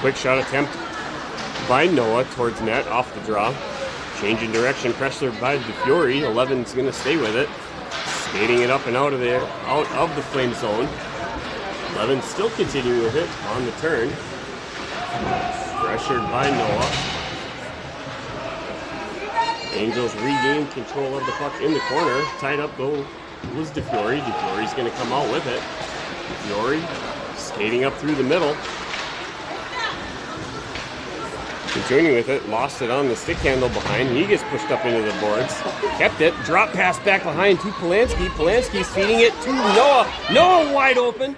Quick shot attempt by Noah towards net, off the draw. Changing direction, pressure by DeFiore. 11's going to stay with it. Skating it up and out of the flame zone. 11 still continuing with it on the turn. Pressured by Noah. Angels regain control of the puck in the corner. Tied up though was DeFiore. DeFiore's going to come out with it. DeFiore skating up through the middle. Continuing with it, lost it on the stick handle behind. He gets pushed up into the boards. Kept it, drop pass back behind to Polanski. Polanski's feeding it to Noah. Noah wide open.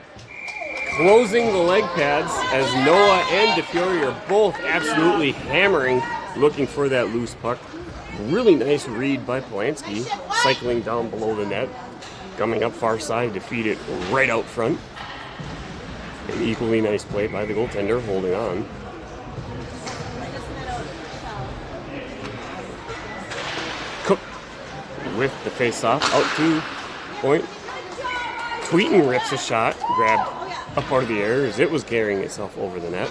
Closing the leg pads as Noah and DeFiore are both absolutely hammering, looking for that loose puck. Really nice read by Polanski, cycling down below the net. Coming up far side to feed it right out front. An equally nice play by the goaltender, holding on. Cook with the face-off, out to point. Tweeten rips a shot, grabbed up out of the air as it was carrying itself over the net.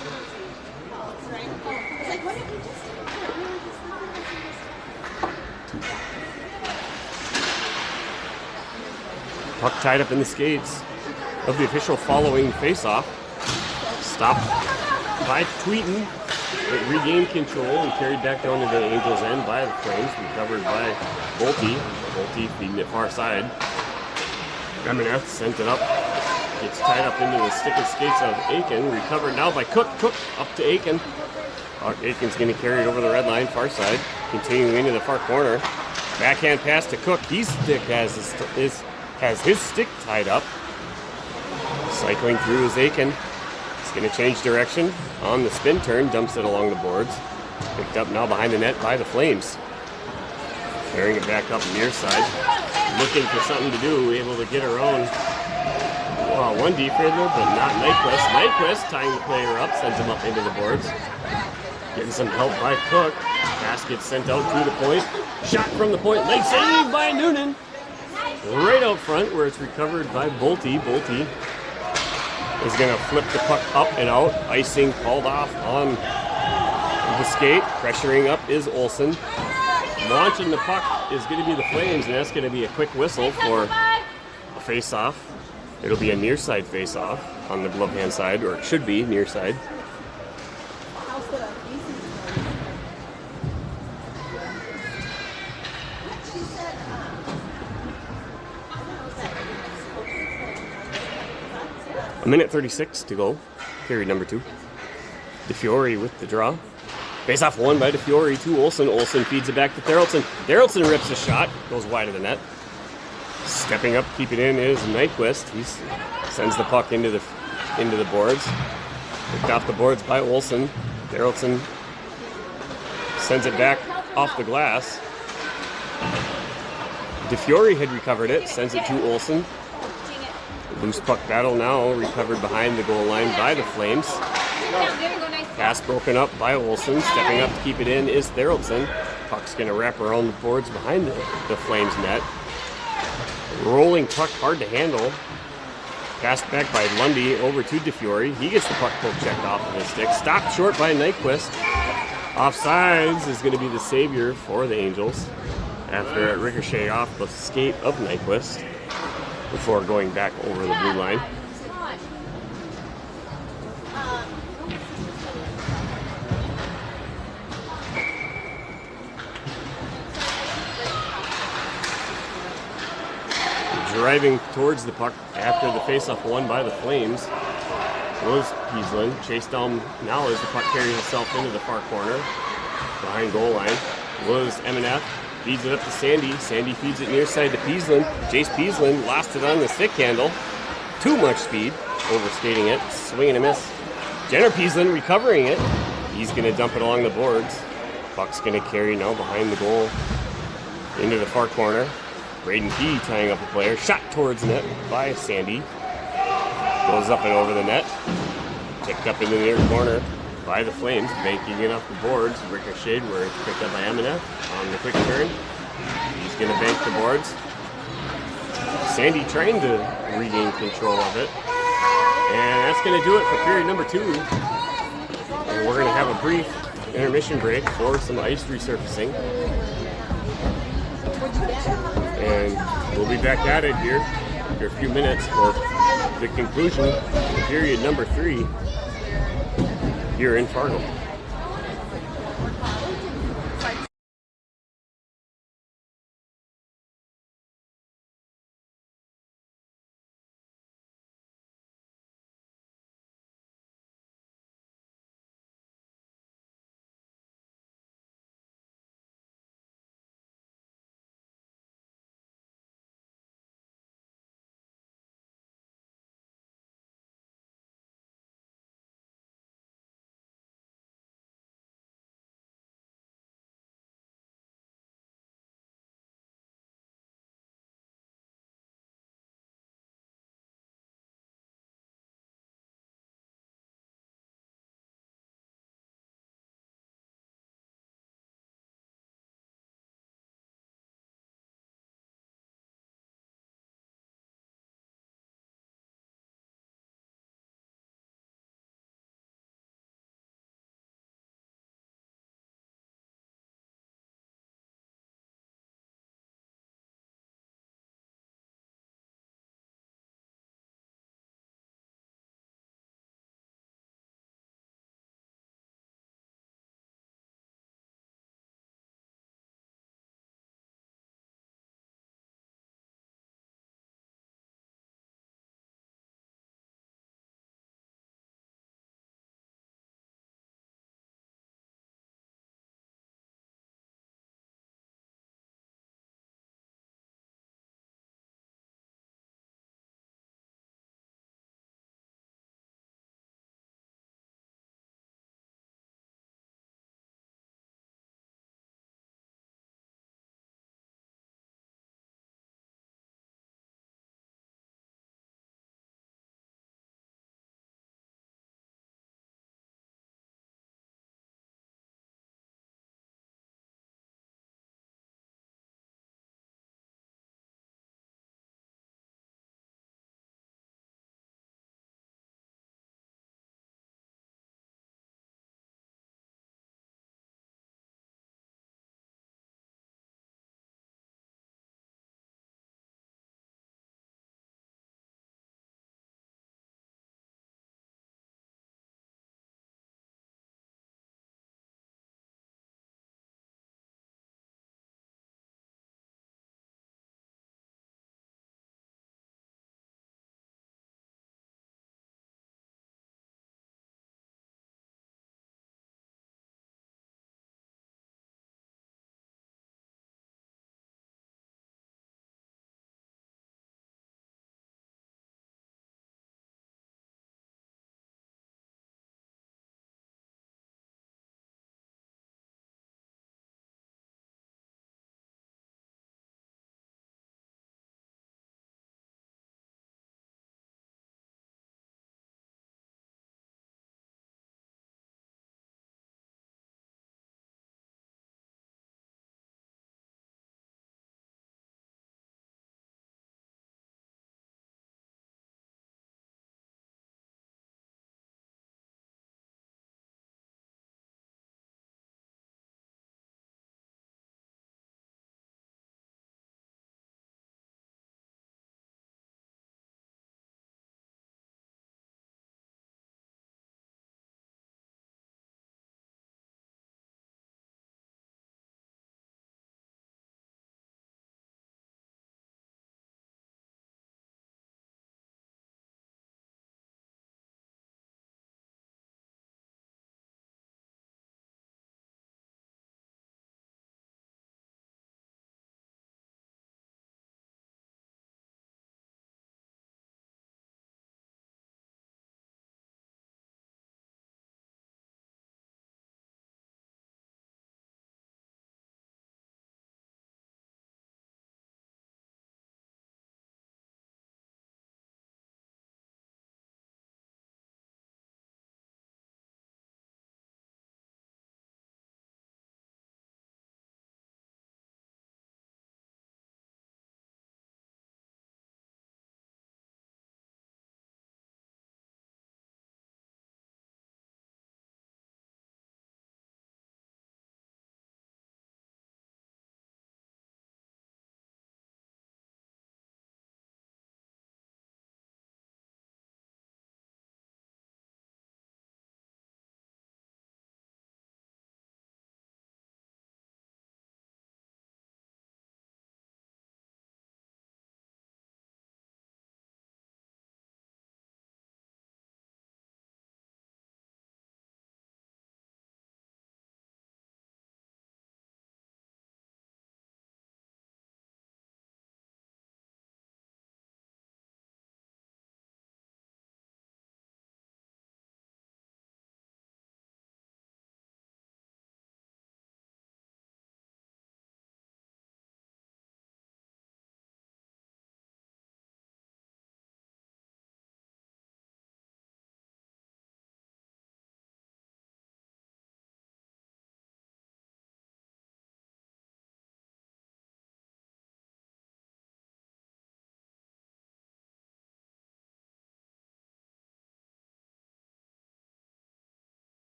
Puck tied up in the skates of the official following face-off. Stopped by Tweeten. It regained control and carried back down to the Angels' end by the Flames. Recovered by Bolte. Bolte feeding it far side. Remeneth sent it up. Gets tied up into the stick and skates of Aiken. Recovered now by Cook. Cook up to Aiken. Aiken's going to carry it over the red line, far side. Continuing into the far corner. Backhand pass to Cook. His stick has his stick tied up. Cycling through is Aiken. He's going to change direction on the spin turn. Dumps it along the boards. Picked up now behind the net by the Flames. Carrying it back up near side. Looking for something to do. Able to get around one defender, but not Nyquist. Nyquist tying the player up. Sends him up into the boards. Getting some help by Cook. Pass gets sent out to the point. Shot from the point. Leg save by Noonan. Right out front where it's recovered by Bolte. Bolte is going to flip the puck up and out. Icing called off on the skate. Pressuring up is Olsen. Launching the puck is going to be the Flames, and that's going to be a quick whistle for a face-off. It'll be a near side face-off on the glove hand side, or it should be near side. A minute 36 to go, period number 2. DeFiore with the draw. Face-off won by DeFiore to Olsen. Olsen feeds it back to Therrelson. Therrelson rips a shot, goes wide of the net. Stepping up, keeping it in is Nyquist. He sends the puck into the boards. Picked off the boards by Olsen. Therrelson sends it back off the glass. DeFiore had recovered it, sends it to Olsen. Loose puck battle now, recovered behind the goal line by the Flames. Pass broken up by Olsen. Stepping up to keep it in is Therrelson. Puck's going to wrap around the boards behind the Flames net. Rolling puck, hard to handle. Passed back by Lundy over to DeFiore. He gets the puck poke checked off of his stick. Stopped short by Nyquist. Offsides is going to be the savior for the Angels after it ricocheted off the skate of Nyquist before going back over the blue line. Driving towards the puck after the faceoff won by the Flames was Pieslin. Chased down now as the puck carries itself into the far corner behind goal line was MNF. Feeds it up to Sandy. Sandy feeds it near side to Pieslin. Jace Pieslin lost it on the stick handle. Too much speed, overskating it, swing and a miss. Jenner Pieslin recovering it. He's going to dump it along the boards. Puck's going to carry now behind the goal into the far corner. Braden Key tying up a player. Shot towards net by Sandy. Goes up and over the net. Ticked up into the near corner by the Flames. Banking it off the boards. Ricocheted where it's picked up by MNF on the quick turn. He's going to bank the boards. Sandy trying to regain control of it. And that's going to do it for period number 2. we're going to have a brief intermission break for some ice resurfacing. And we'll be back at it here after a few minutes for the conclusion of period number 3 here in Fargo.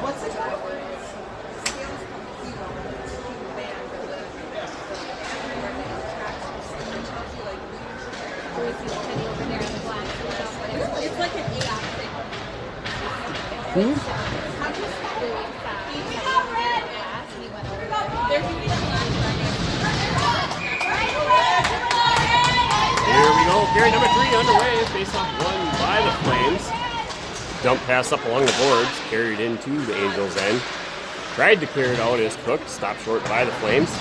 What's it called? It's like an AI thing. Here we go. Period number 3 underway. Face off won by the Flames. Dump pass up along the boards. Carried into the Angels' end. Tried to clear it out as Cook. Stopped short by the Flames.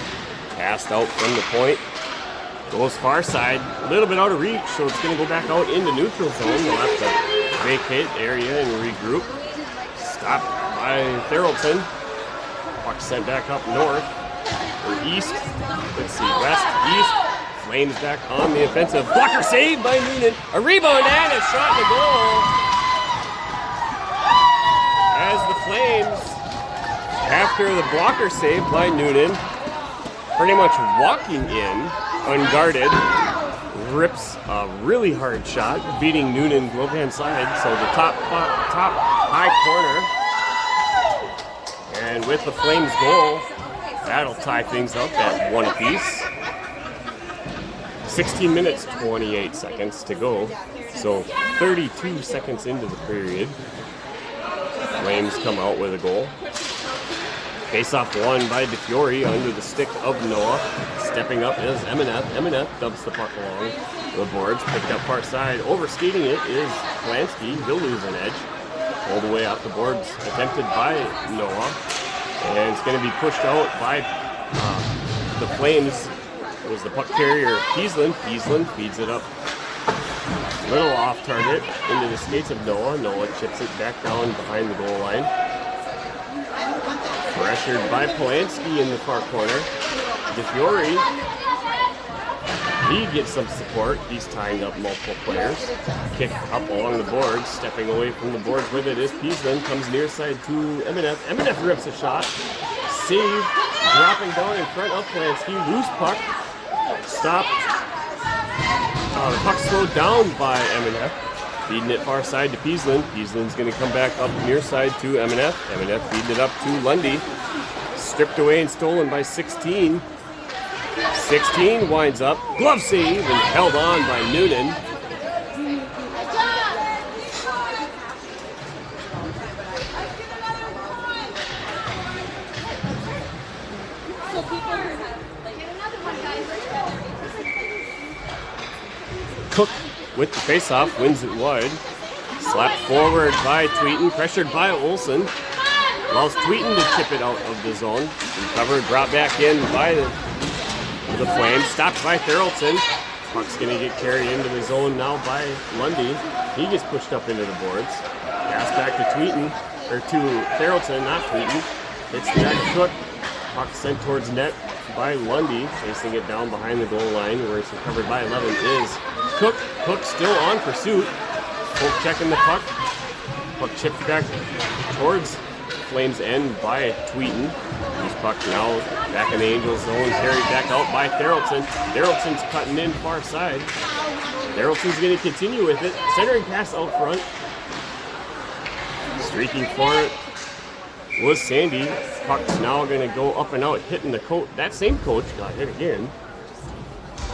Passed out from the point. Goes far side. A little bit out of reach, so it's going to go back out into neutral zone. They'll have to vacate the area and regroup. Stopped by Therrelton. Puck sent back up north. Or east. Let's see, west, east. Flames back on the offensive. Blocker saved by Noonan. A rebound and a shot in the goal. As the Flames, after the blocker save by Noonan, pretty much walking in, unguarded, rips a really hard shot, beating Noonan glove hand side. So the top high corner. And with the Flames goal, that'll tie things up at 1 apiece. 16 minutes, 28 seconds to go. So 32 seconds into the period. Flames come out with a goal. Face-off won by DeFiore under the stick of Noah. Stepping up is Emineth. Emineth dumps the puck along the boards. Picked up far side. Overskating it is Polanski. He'll lose an edge. Pulled away off the boards. Attempted by Noah. And it's going to be pushed out by the Flames. It was the puck carrier, Peaslin. Peaslin feeds it up. Little off target into the skates of Noah. Noah chips it back down behind the goal line. Pressured by Polanski in the far corner. DeFiore, he gets some support. He's tying up multiple players. Kick up along the boards. Stepping away from the boards with it is Peaslin. Comes near side to Emineth. Emineth rips a shot. Save. Dropping down in front of Polanski. Loose puck. Stopped. The puck slowed down by Emineth. Feeding it far side to Peaslin. Peaslin's going to come back up near side to Emineth. Emineth feeding it up to Lundy. Stripped away and stolen by 16. 16 winds up. Glove save and held on by Noonan. Cook with the faceoff wins it wide. Slapped forward by Tweeten, pressured by Olsen. Allows Tweeten to chip it out of the zone. Recovered, brought back in by the Flames. Stopped by Therrelton. Puck's going to get carried into the zone now by Lundy. He gets pushed up into the boards. Pass back to Tweeten, or to Therrelton, not Tweeten. Hits the back of Cook. Puck sent towards net by Lundy. Chasing it down behind the goal line where it's recovered by 11 is Cook. Cook still on pursuit. Cook checking the puck. Puck chipped back towards Flames end by Tweeten. This puck now back in the Angels zone, carried back out by Therrelton. Therrelton's cutting in far side. Therrelton's going to continue with it. Centering pass out front. Streaking for it was Sandy. Puck's now going to go up and out, hitting the coach. That same coach got hit again.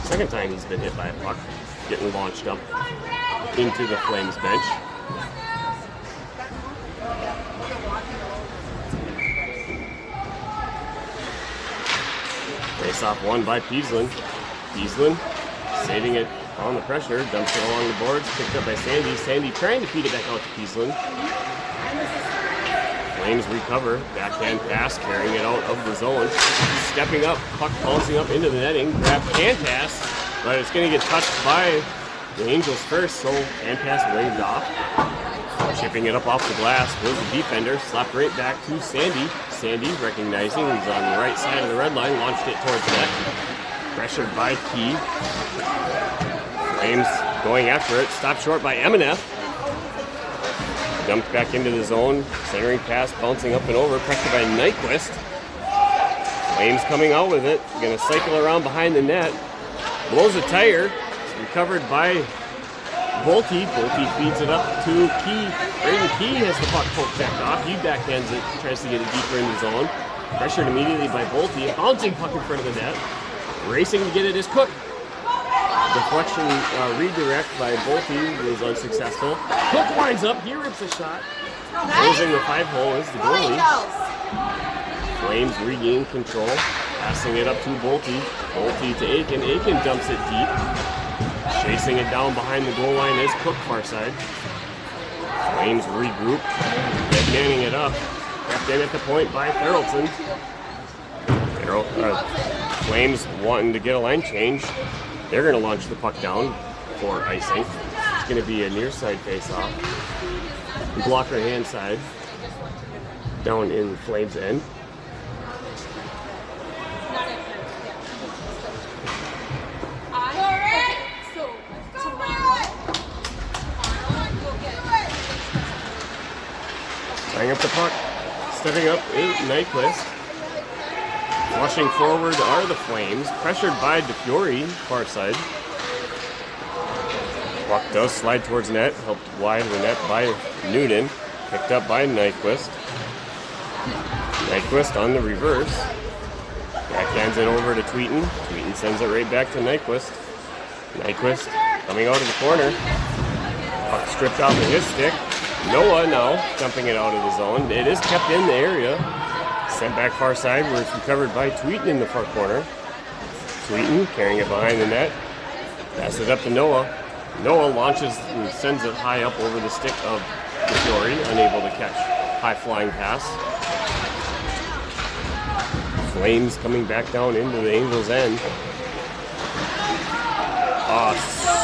Second time he's been hit by a puck. Getting launched up into the Flames bench. Face-off won by Peaslin. Peaslin saving it on the pressure, dumps it along the boards, picked up by Sandy. Sandy trying to feed it back out to Peaslin. Flames recover, backhand pass, carrying it out of the zone. Stepping up, puck bouncing up into the netting, grab hand pass, but it's going to get touched by the Angels first, so hand pass waved off. Chipping it up off the glass was the defender, slapped right back to Sandy. Sandy, recognizing he's on the right side of the red line, launched it towards net. Pressured by Key. Flames going after it, stopped short by Emineth. Dumped back into the zone, centering pass, bouncing up and over, pressured by Nyquist. Flames coming out with it, gonna cycle around behind the net. Blows a tire, recovered by Bolte. Bolte feeds it up to Key. Braden Key has the puck poked back off. He backhands it, tries to get it deeper in the zone. Pressured immediately by Bolte. Bouncing puck in front of the net. Racing to get it is Cook. Deflection redirect by Bolte was unsuccessful. Cook winds up. He rips a shot. Closing the 5-hole is the goalie. Flames regain control. Passing it up to Bolte. Bolte to Aiken. Aiken dumps it deep. Chasing it down behind the goal line is Cook far side. Flames regroup. Manning it up. Kept in at the point by Therrelton. Flames wanting to get a line change. They're going to launch the puck down for icing. It's going to be a near side face-off. Blocker hand side. Down in Flames' end. Tying up the puck. Stepping up is Nyquist. Flushing forward are the Flames. Pressured by DeFiore, far side. Puck does slide towards net. Helped wide of the net by Noonan. Picked up by Nyquist. Nyquist on the reverse. Backhands it over to Tweeten. Tweeten sends it right back to Nyquist. Nyquist coming out of the corner. Puck stripped off of his stick. Noah now dumping it out of the zone. It is kept in the area. Sent back far side where it's recovered by Tweeten in the far corner. Tweeten carrying it behind the net. Pass it up to Noah. Noah launches and sends it high up over the stick of DeFiore, unable to catch high flying pass. Flames coming back down into the Angels' end.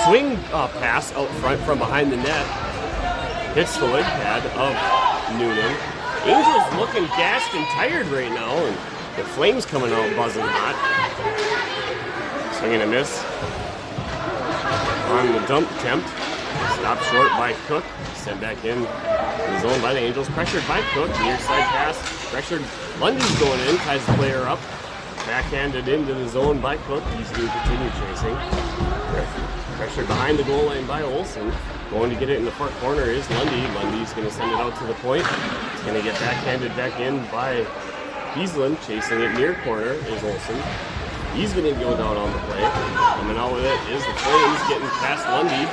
Swing pass out front from behind the net. Hits the leg pad of Noonan. Angels looking gassed and tired right now, and the Flames coming out buzzing hot. Swing and a miss on the dump attempt. Stopped short by Cook. Sent back in the zone by the Angels. Pressured by Cook. Near side pass. Pressured. Lundy's going in. Ties the player up. Backhanded into the zone by Cook. He's going to continue chasing. Pressured behind the goal line by Olsen. Going to get it in the far corner is Lundy. Lundy's going to send it out to the point. He's going to get backhanded back in by Giesland. Chasing it near corner is Olsen. He's going to go down on the play. Coming out with it is the Flames getting past Lundy.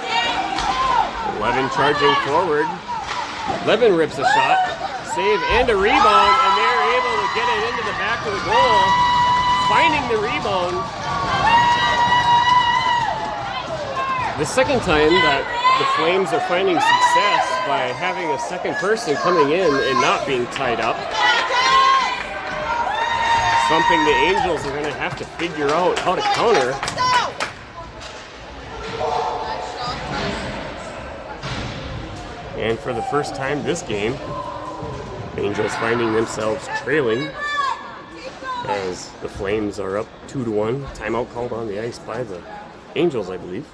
Levin charging forward. Levin rips a shot. Save and a rebound, and they're able to get it into the back of the goal. Finding the rebound. The second time that the Flames are finding success by having a second person coming in and not being tied up. Something the Angels are going to have to figure out how to counter. And for the first time this game, Angels finding themselves trailing as the Flames are up 2-1. Timeout called on the ice by the Angels, I believe.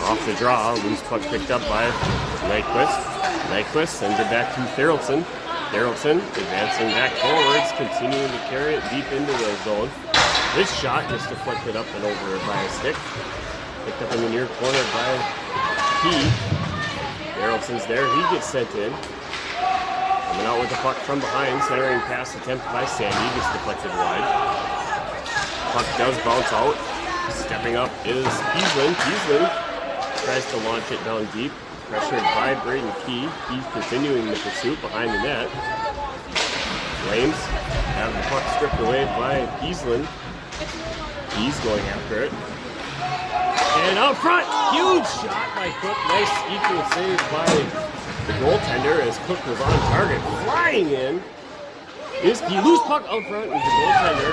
Off the draw, loose puck picked up by Nyquist. Nyquist sends it back to Therrelton. Therrelton advancing back forwards, continuing to carry it deep into the zone. This shot just deflected up and over by a stick. Picked up in the near corner by Key. Therrelton's there, he gets sent in. Coming out with the puck from behind, centering pass attempt by Sandy, gets deflected wide. Puck does bounce out. Stepping up is Giesland. Giesland tries to launch it down deep. Pressured by Braden Key. He's continuing the pursuit behind the net. Flames have the puck stripped away by Peaslin. He's going after it. And out front, huge shot by Cook. Nice equal save by the goaltender as Cook was on target. Flying in. He loose puck out front and the goaltender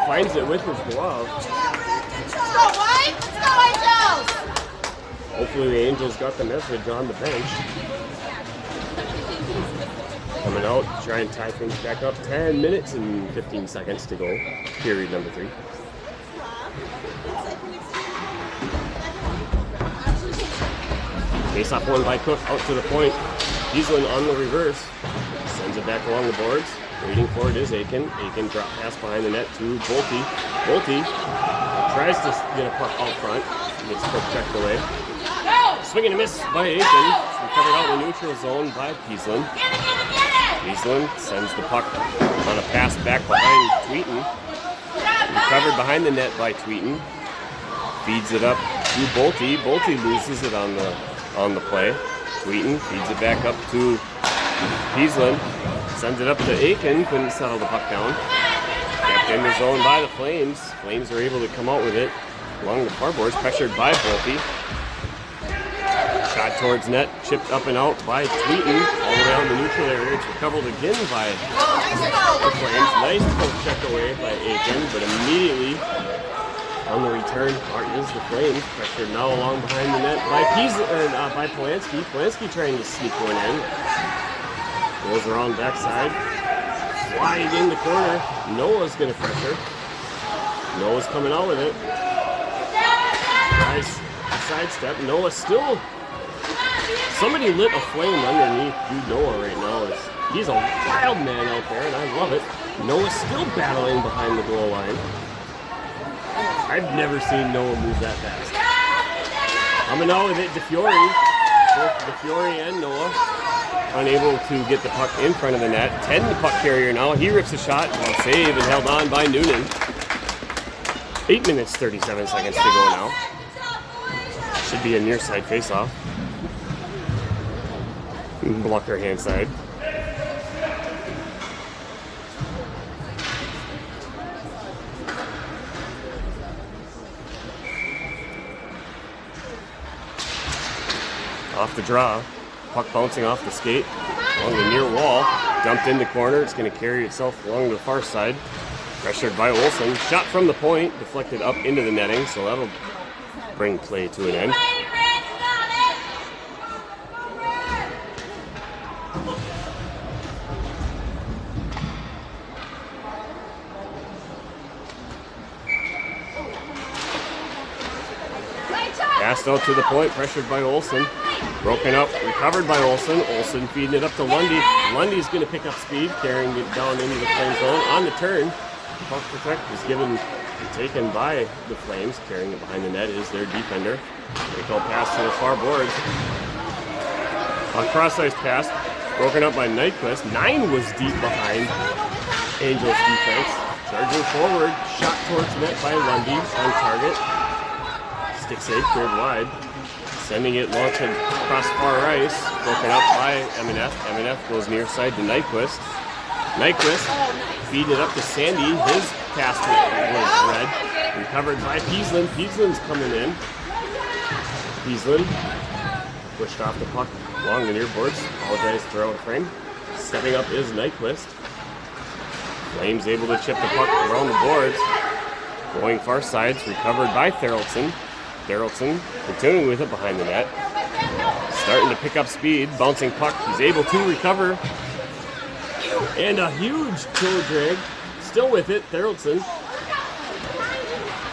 finds it with his glove. Let's go, White! Let's go, Angels! Hopefully the Angels got the message on the bench. Coming out, try and tie things back up. 10 minutes and 15 seconds to go. Period number 3. Face off one by Cook, out to the point. Peaslin on the reverse. Sends it back along the boards. Waiting for it is Aiken. Aiken drop pass behind the net to Bolte. Bolte tries to get a puck out front. Gets Cook checked away. Swing and a miss by Aiken. Recovered out in the neutral zone by Peaslin. Peaslin sends the puck on a pass back behind Tweeten. Recovered behind the net by Tweeten. Feeds it up to Bolte. Bolte loses it on the play. Tweeten feeds it back up to Peaslin. Sends it up to Aiken. Couldn't settle the puck down. Kept in the zone by the Flames. Flames are able to come out with it along the far boards. Pressured by Bolte. Shot towards net, chipped up and out by Tweeten, all the way down the neutral area. It's recovered again by the Flames. Nice poke check away by Aiken, but immediately on the return is the Flames. Pressured now along behind the net by by Polanski. Polanski trying to sneak one in. Goes around backside, flying in the corner. Noah's going to pressure. Noah's coming out with it. Nice sidestep. Noah still. Somebody lit a flame underneath Noah right now. He's a wild man out there, and I love it. Noah's still battling behind the goal line. I've never seen Noah move that fast. Coming out with it, DeFiore. Both DeFiore and Noah unable to get the puck in front of the net. 10 the puck carrier now. He rips a shot. Well, save and held on by Noonan. 8 minutes, 37 seconds to go now. Should be a near side face-off. Blocker hand side. Off the draw. Puck bouncing off the skate along the near wall. Dumped in the corner. It's going to carry itself along the far side. Pressured by Olsen. Shot from the point. Deflected up into the netting. So that'll bring play to an end. Passed out to the point, pressured by Olsen. Broken up, recovered by Olsen. Olsen feeding it up to Lundy. Lundy's going to pick up speed, carrying it down into the Flame zone. On the turn, puck protect is taken by the Flames. Carrying it behind the net is their defender. They go pass to the far boards. A cross-ice pass, broken up by Nyquist. 9 was deep behind Angels defense. Charging forward, shot towards net by Lundy on target. Stick save, cleared wide. Sending it launched across far ice. Broken up by M&F. M&F goes near side to Nyquist. Nyquist feeding it up to Sandy. His pass was red. Recovered by Peaslin. Peaslin's coming in. Peaslin pushed off the puck along the near boards. Apologize for out of frame. Stepping up is Nyquist. Flames able to chip the puck around the boards. Going far sides. Recovered by Therrelson. Therrelson continuing with it behind the net. Starting to pick up speed. Bouncing puck. He's able to recover. And a huge toe drag. Still with it. Therrelson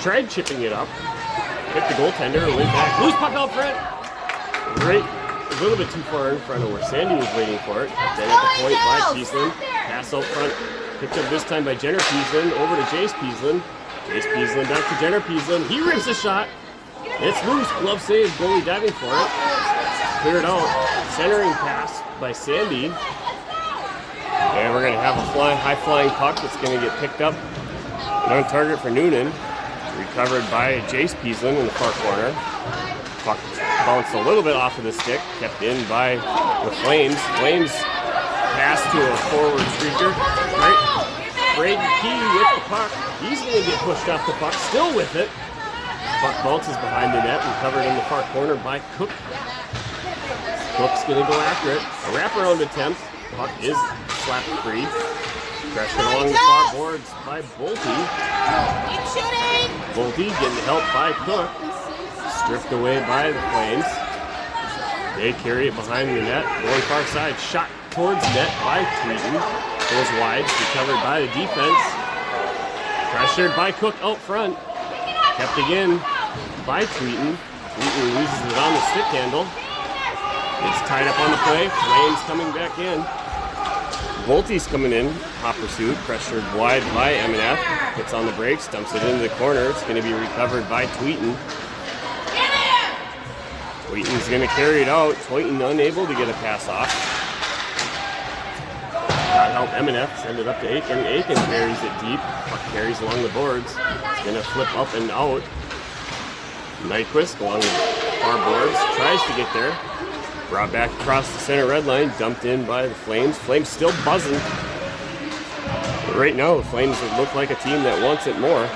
tried chipping it up. Hit the goaltender. Went back. Loose puck out front. Right. A little bit too far in front of where Sandy was waiting for it. Then at the point by Peaslin. Pass out front. Picked up this time by Jenner Peaslin. Over to Jace Peaslin. Jace Peaslin back to Jenner Peaslin. He rips a shot. It's loose. Glove save. Goalie diving for it. Cleared out. Centering pass by Sandy. And we're going to have a high-flying puck that's going to get picked up and on target for Noonan. Recovered by Jace Peaslin in the far corner. Puck bounced a little bit off of the stick. Kept in by the Flames. Flames pass to a forward streaker. Right. Braden Key with the puck. He's going to get pushed off the puck, still with it. Puck bounces behind the net, recovered in the far corner by Cook. Cook's going to go after it. A wraparound attempt. Puck is slapped free. Pressured along the far boards by Bolte. Keep shooting! Bolte getting helped by Cook. Stripped away by the Flames. They carry it behind the net. Going far side. Shot towards net by Tweeten. Goes wide. Recovered by the defense. Pressured by Cook out front. Kept again by Tweeten. Tweeten loses it on the stick handle. It's tied up on the play. Flames coming back in. Volte's coming in. Hot pursuit. Pressured wide by M&F. Gets on the brakes. Dumps it into the corner. It's going to be recovered by Tweeten. Tweeten's going to carry it out. Tweeten unable to get a pass off. Got help M&F. Send it up to Aiken. Aiken carries it deep. Puck carries along the boards. It's going to flip up and out. Nyquist along the far boards. Tries to get there. Brought back across the center red line. Dumped in by the Flames. Flames still buzzing. But right now, the Flames look like a team that wants it more.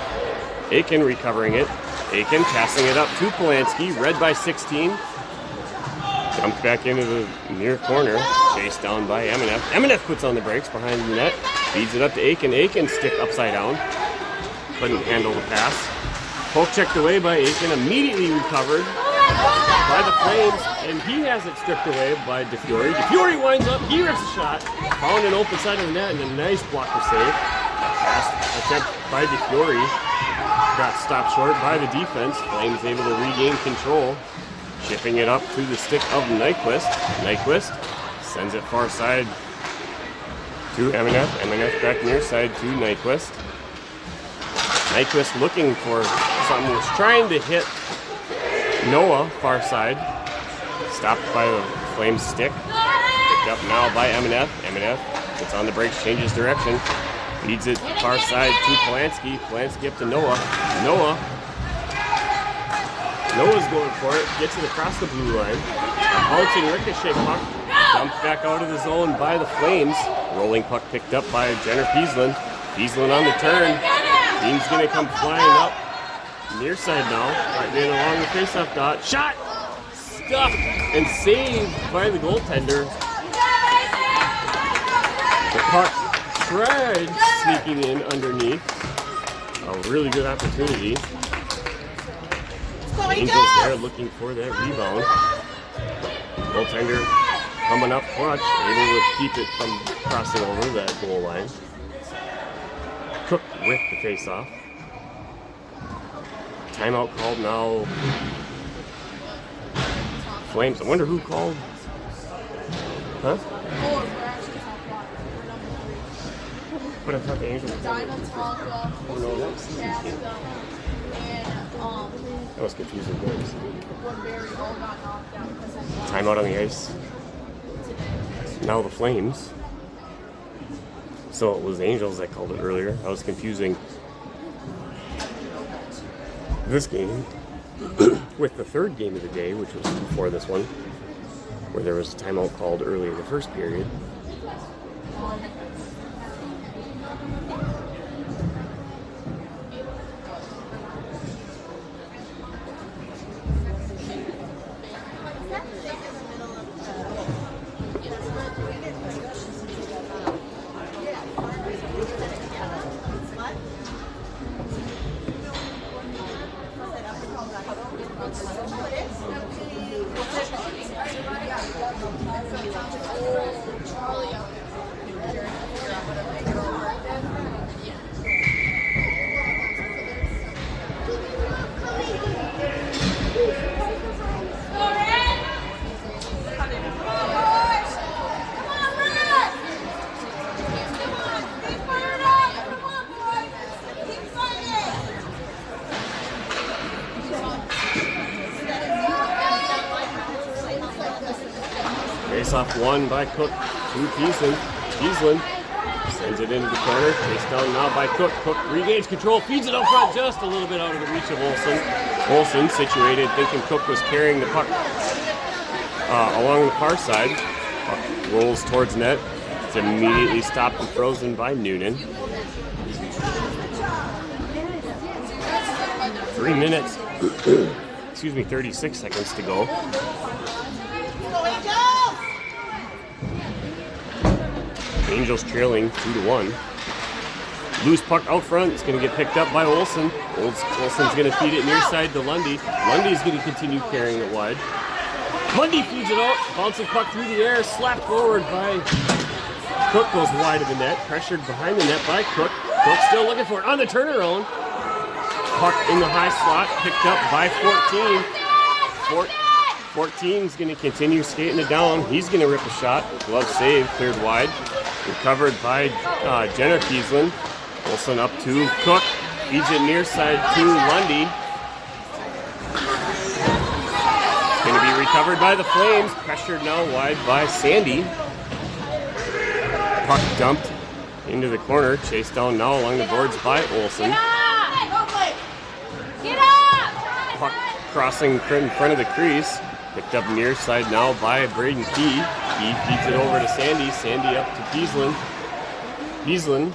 Aiken recovering it. Aiken passing it up to Polanski. Red by 16. Dumped back into the near corner. Chased down by M&F. M&F puts on the brakes behind the net. Feeds it up to Aiken. Aiken stick upside down. Couldn't handle the pass. Poke checked away by Aiken. Immediately recovered by the Flames. And he has it stripped away by DeFiore. DeFiore winds up. He rips a shot. Found an open side of the net and a nice blocker save. Pass attempt by DeFiore. Got stopped short by the defense. Flames able to regain control. Chipping it up to the stick of Nyquist. Nyquist sends it far side to M&F. M&F back near side to Nyquist. Nyquist looking for something. Was trying to hit Noah far side. Stopped by the Flames stick. Picked up now by M&F. M&F gets on the brakes, changes direction. Feeds it far side to Polanski. Polanski up to Noah. Noah's going for it. Gets it across the blue line. A bouncing ricochet puck. Dumped back out of the zone by the Flames. Rolling puck picked up by Jenner Peaslin. Peaslin on the turn. Dean's going to come flying up. Near side now. Right in along the faceoff dot. Shot! Stuffed and saved by the goaltender. The puck tried sneaking in underneath. A really good opportunity. Angels there looking for that rebound. Goaltender coming up clutch, able to keep it from crossing over that goal line. Cook with the face-off. Timeout called now. Flames. I wonder who called. Huh? But I thought the Angels. Oh no, that was confusing. Timeout on the ice. Now the Flames. So it was Angels that called it earlier. I was confusing this game with the third game of the day, which was before this one, where there was a timeout called earlier in the first period. Face-off won by Cook to Peaslin. Peaslin sends it into the corner. Chased down now by Cook. Cook regains control, feeds it up front just a little bit out of the reach of Olsen. Olsen situated, thinking Cook was carrying the puck along the far side. Puck rolls towards net. It's immediately stopped and frozen by Noonan. 3 minutes, excuse me, 36 seconds to go. Angels trailing 2-1. Loose puck out front. It's going to get picked up by Olsen. Olsen's going to feed it near side to Lundy. Lundy's going to continue carrying it wide. Lundy feeds it out. Bouncing puck through the air. Slapped forward by Cook. Goes wide of the net. Pressured behind the net by Cook. Cook still looking for it on the turnaround. Puck in the high slot. Picked up by 14. 14's going to continue skating it down. He's going to rip a shot. Glove save. Cleared wide. Recovered by Jenner Kieslin. Olsen up to Cook. Feeds it near side to Lundy. Going to be recovered by the Flames. Pressured now wide by Sandy. Puck dumped into the corner. Chased down now along the boards by Olsen. Puck crossing in front of the crease. Picked up near side now by Braden Key. Key feeds it over to Sandy. Sandy up to Kieslin. Kieslin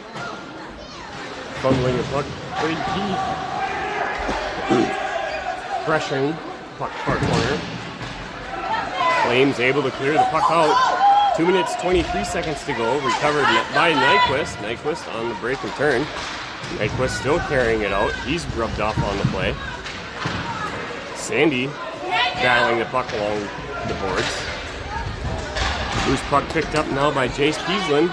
fumbling the puck. Braden Key pressuring puck far corner. Flames able to clear the puck out. 2 minutes 23 seconds to go. Recovered by Nyquist. Nyquist on the break and turn. Nyquist still carrying it out. He's rubbed off on the play. Sandy battling the puck along the boards. Loose puck picked up now by Jace Kieslin.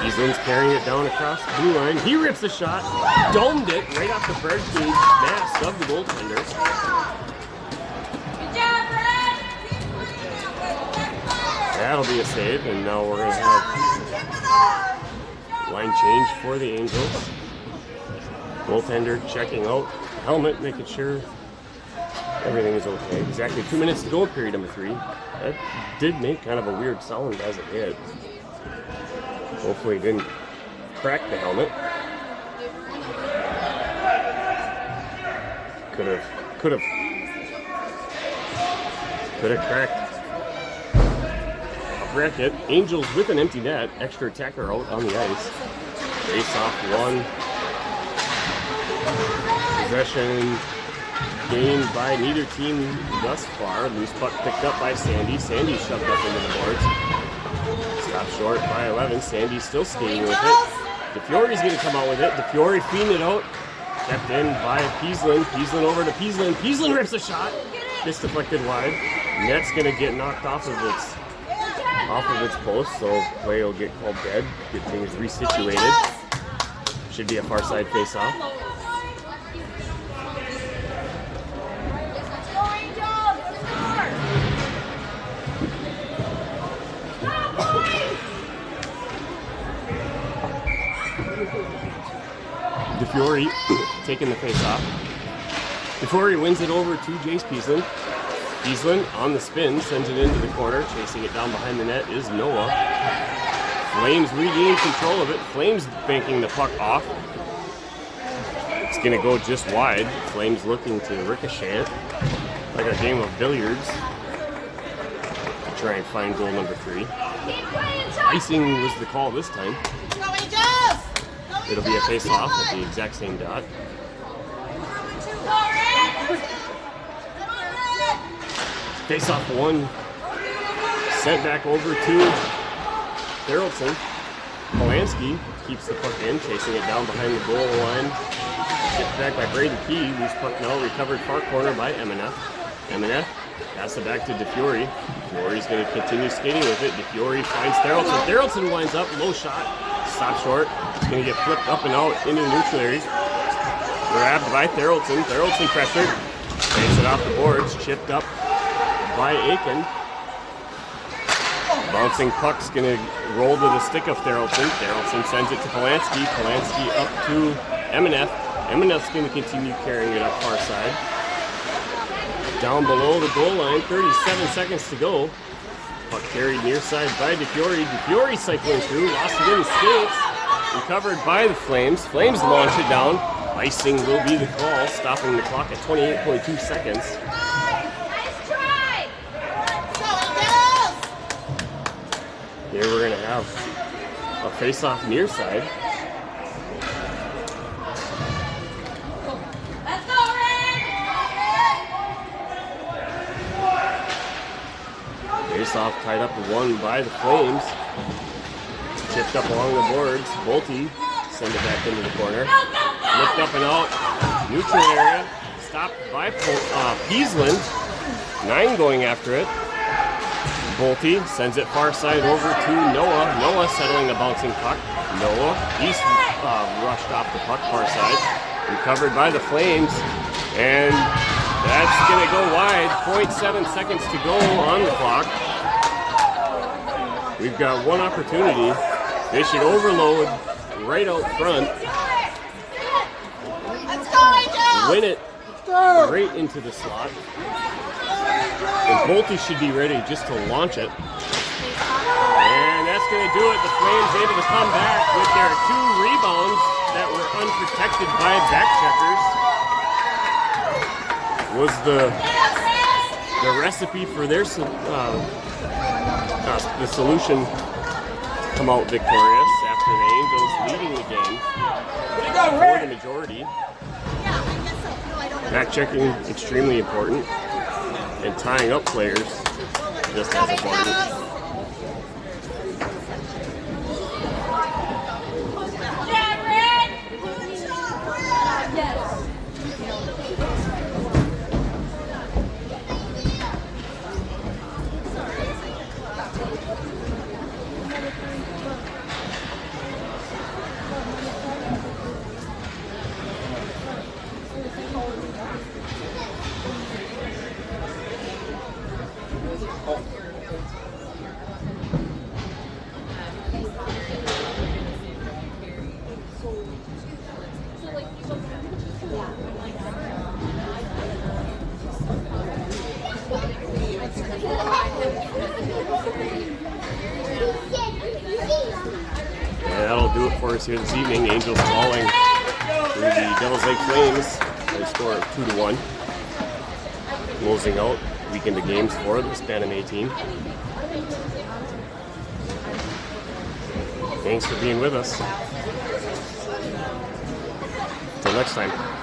Kieslin's carrying it down across the blue line. He rips the shot, domed it right off the bird cage mask of the goaltender. That'll be a save, and now we're going to have line change for the Angels. Goaltender checking out the helmet, making sure everything is okay. Exactly 2 minutes to go, period number 3. That did make kind of a weird sound as it hit. Hopefully it didn't crack the helmet. Could have cracked a bracket. Angels with an empty net. Extra attacker out on the ice. Face off one. Possession gained by neither team thus far. Loose puck picked up by Sandy. Sandy shoved up into the boards. Stopped short by 11. Sandy's still skating with it. DeFiori's going to come out with it. DeFiori feeding it out. Kept in by Kieslin. Kieslin over to Kieslin. Kieslin rips a shot. Just deflected wide. Net's going to get knocked off of its post, so play will get called dead. Get things resituated. Should be a far side face-off. DeFiori taking the face-off. DeFiori wins it over to Jace Kieslin. Kieslin on the spin, sends it into the corner. Chasing it down behind the net is Noah. Flames regain control of it. Flames banking the puck off. It's going to go just wide. Flames looking to ricochet it like a game of billiards to try and find goal number 3. Icing was the call this time. It'll be a face-off at the exact same dot. Face-off one. Sent back over to Therrelson. Polanski keeps the puck in, chasing it down behind the goal line. Shipped back by Braden Key. Loose puck now recovered far corner by Emineth. Emineth pass it back to DeFiori. DeFiori's going to continue skating with it. DeFiori finds Therrelson. Therrelson winds up, low shot. Stop short. It's going to get flipped up and out into the neutral area. Grabbed by Therrelson. Therrelson pressured. Takes it off the boards. Chipped up by Aiken. Bouncing puck's going to roll to the stick of Therrelson. Therrelson sends it to Polanski. Polanski up to Emineth. Emineth's going to continue carrying it up far side. Down below the goal line. 37 seconds to go. Puck carried near side by DeFiori. DeFiori cycling through, lost it in the skates. Recovered by the Flames. Flames launch it down. Icing will be the call, stopping the clock at 28.2 seconds. Nice try! Here we're going to have a face-off near side. faceoff tied up 1 by the Flames. Chipped up along the boards. Bolte send it back into the corner. Flipped up and out. Neutral area. Stopped by Peasland. 9 going after it. Bolte sends it far side over to Noah. Noah settling the bouncing puck. Noah, he's rushed off the puck far side. Recovered by the Flames. And that's going to go wide. 0.7 seconds to go on the clock. We've got one opportunity. They should overload right out front. Win it right into the slot. And Bolte should be ready just to launch it. And that's going to do it. The Flames able to come back with their 2 rebounds that were unprotected by back checkers. Was the recipe for their the solution to come out victorious after the Angels leading the game for the majority. Back checking extremely important, and tying up players just as important. Do it for us here this evening. Angels falling through the Devil's Lake Flames. They score 2-1. Closing out weekend of games for this Bantam 18. Thanks for being with us. Until next time.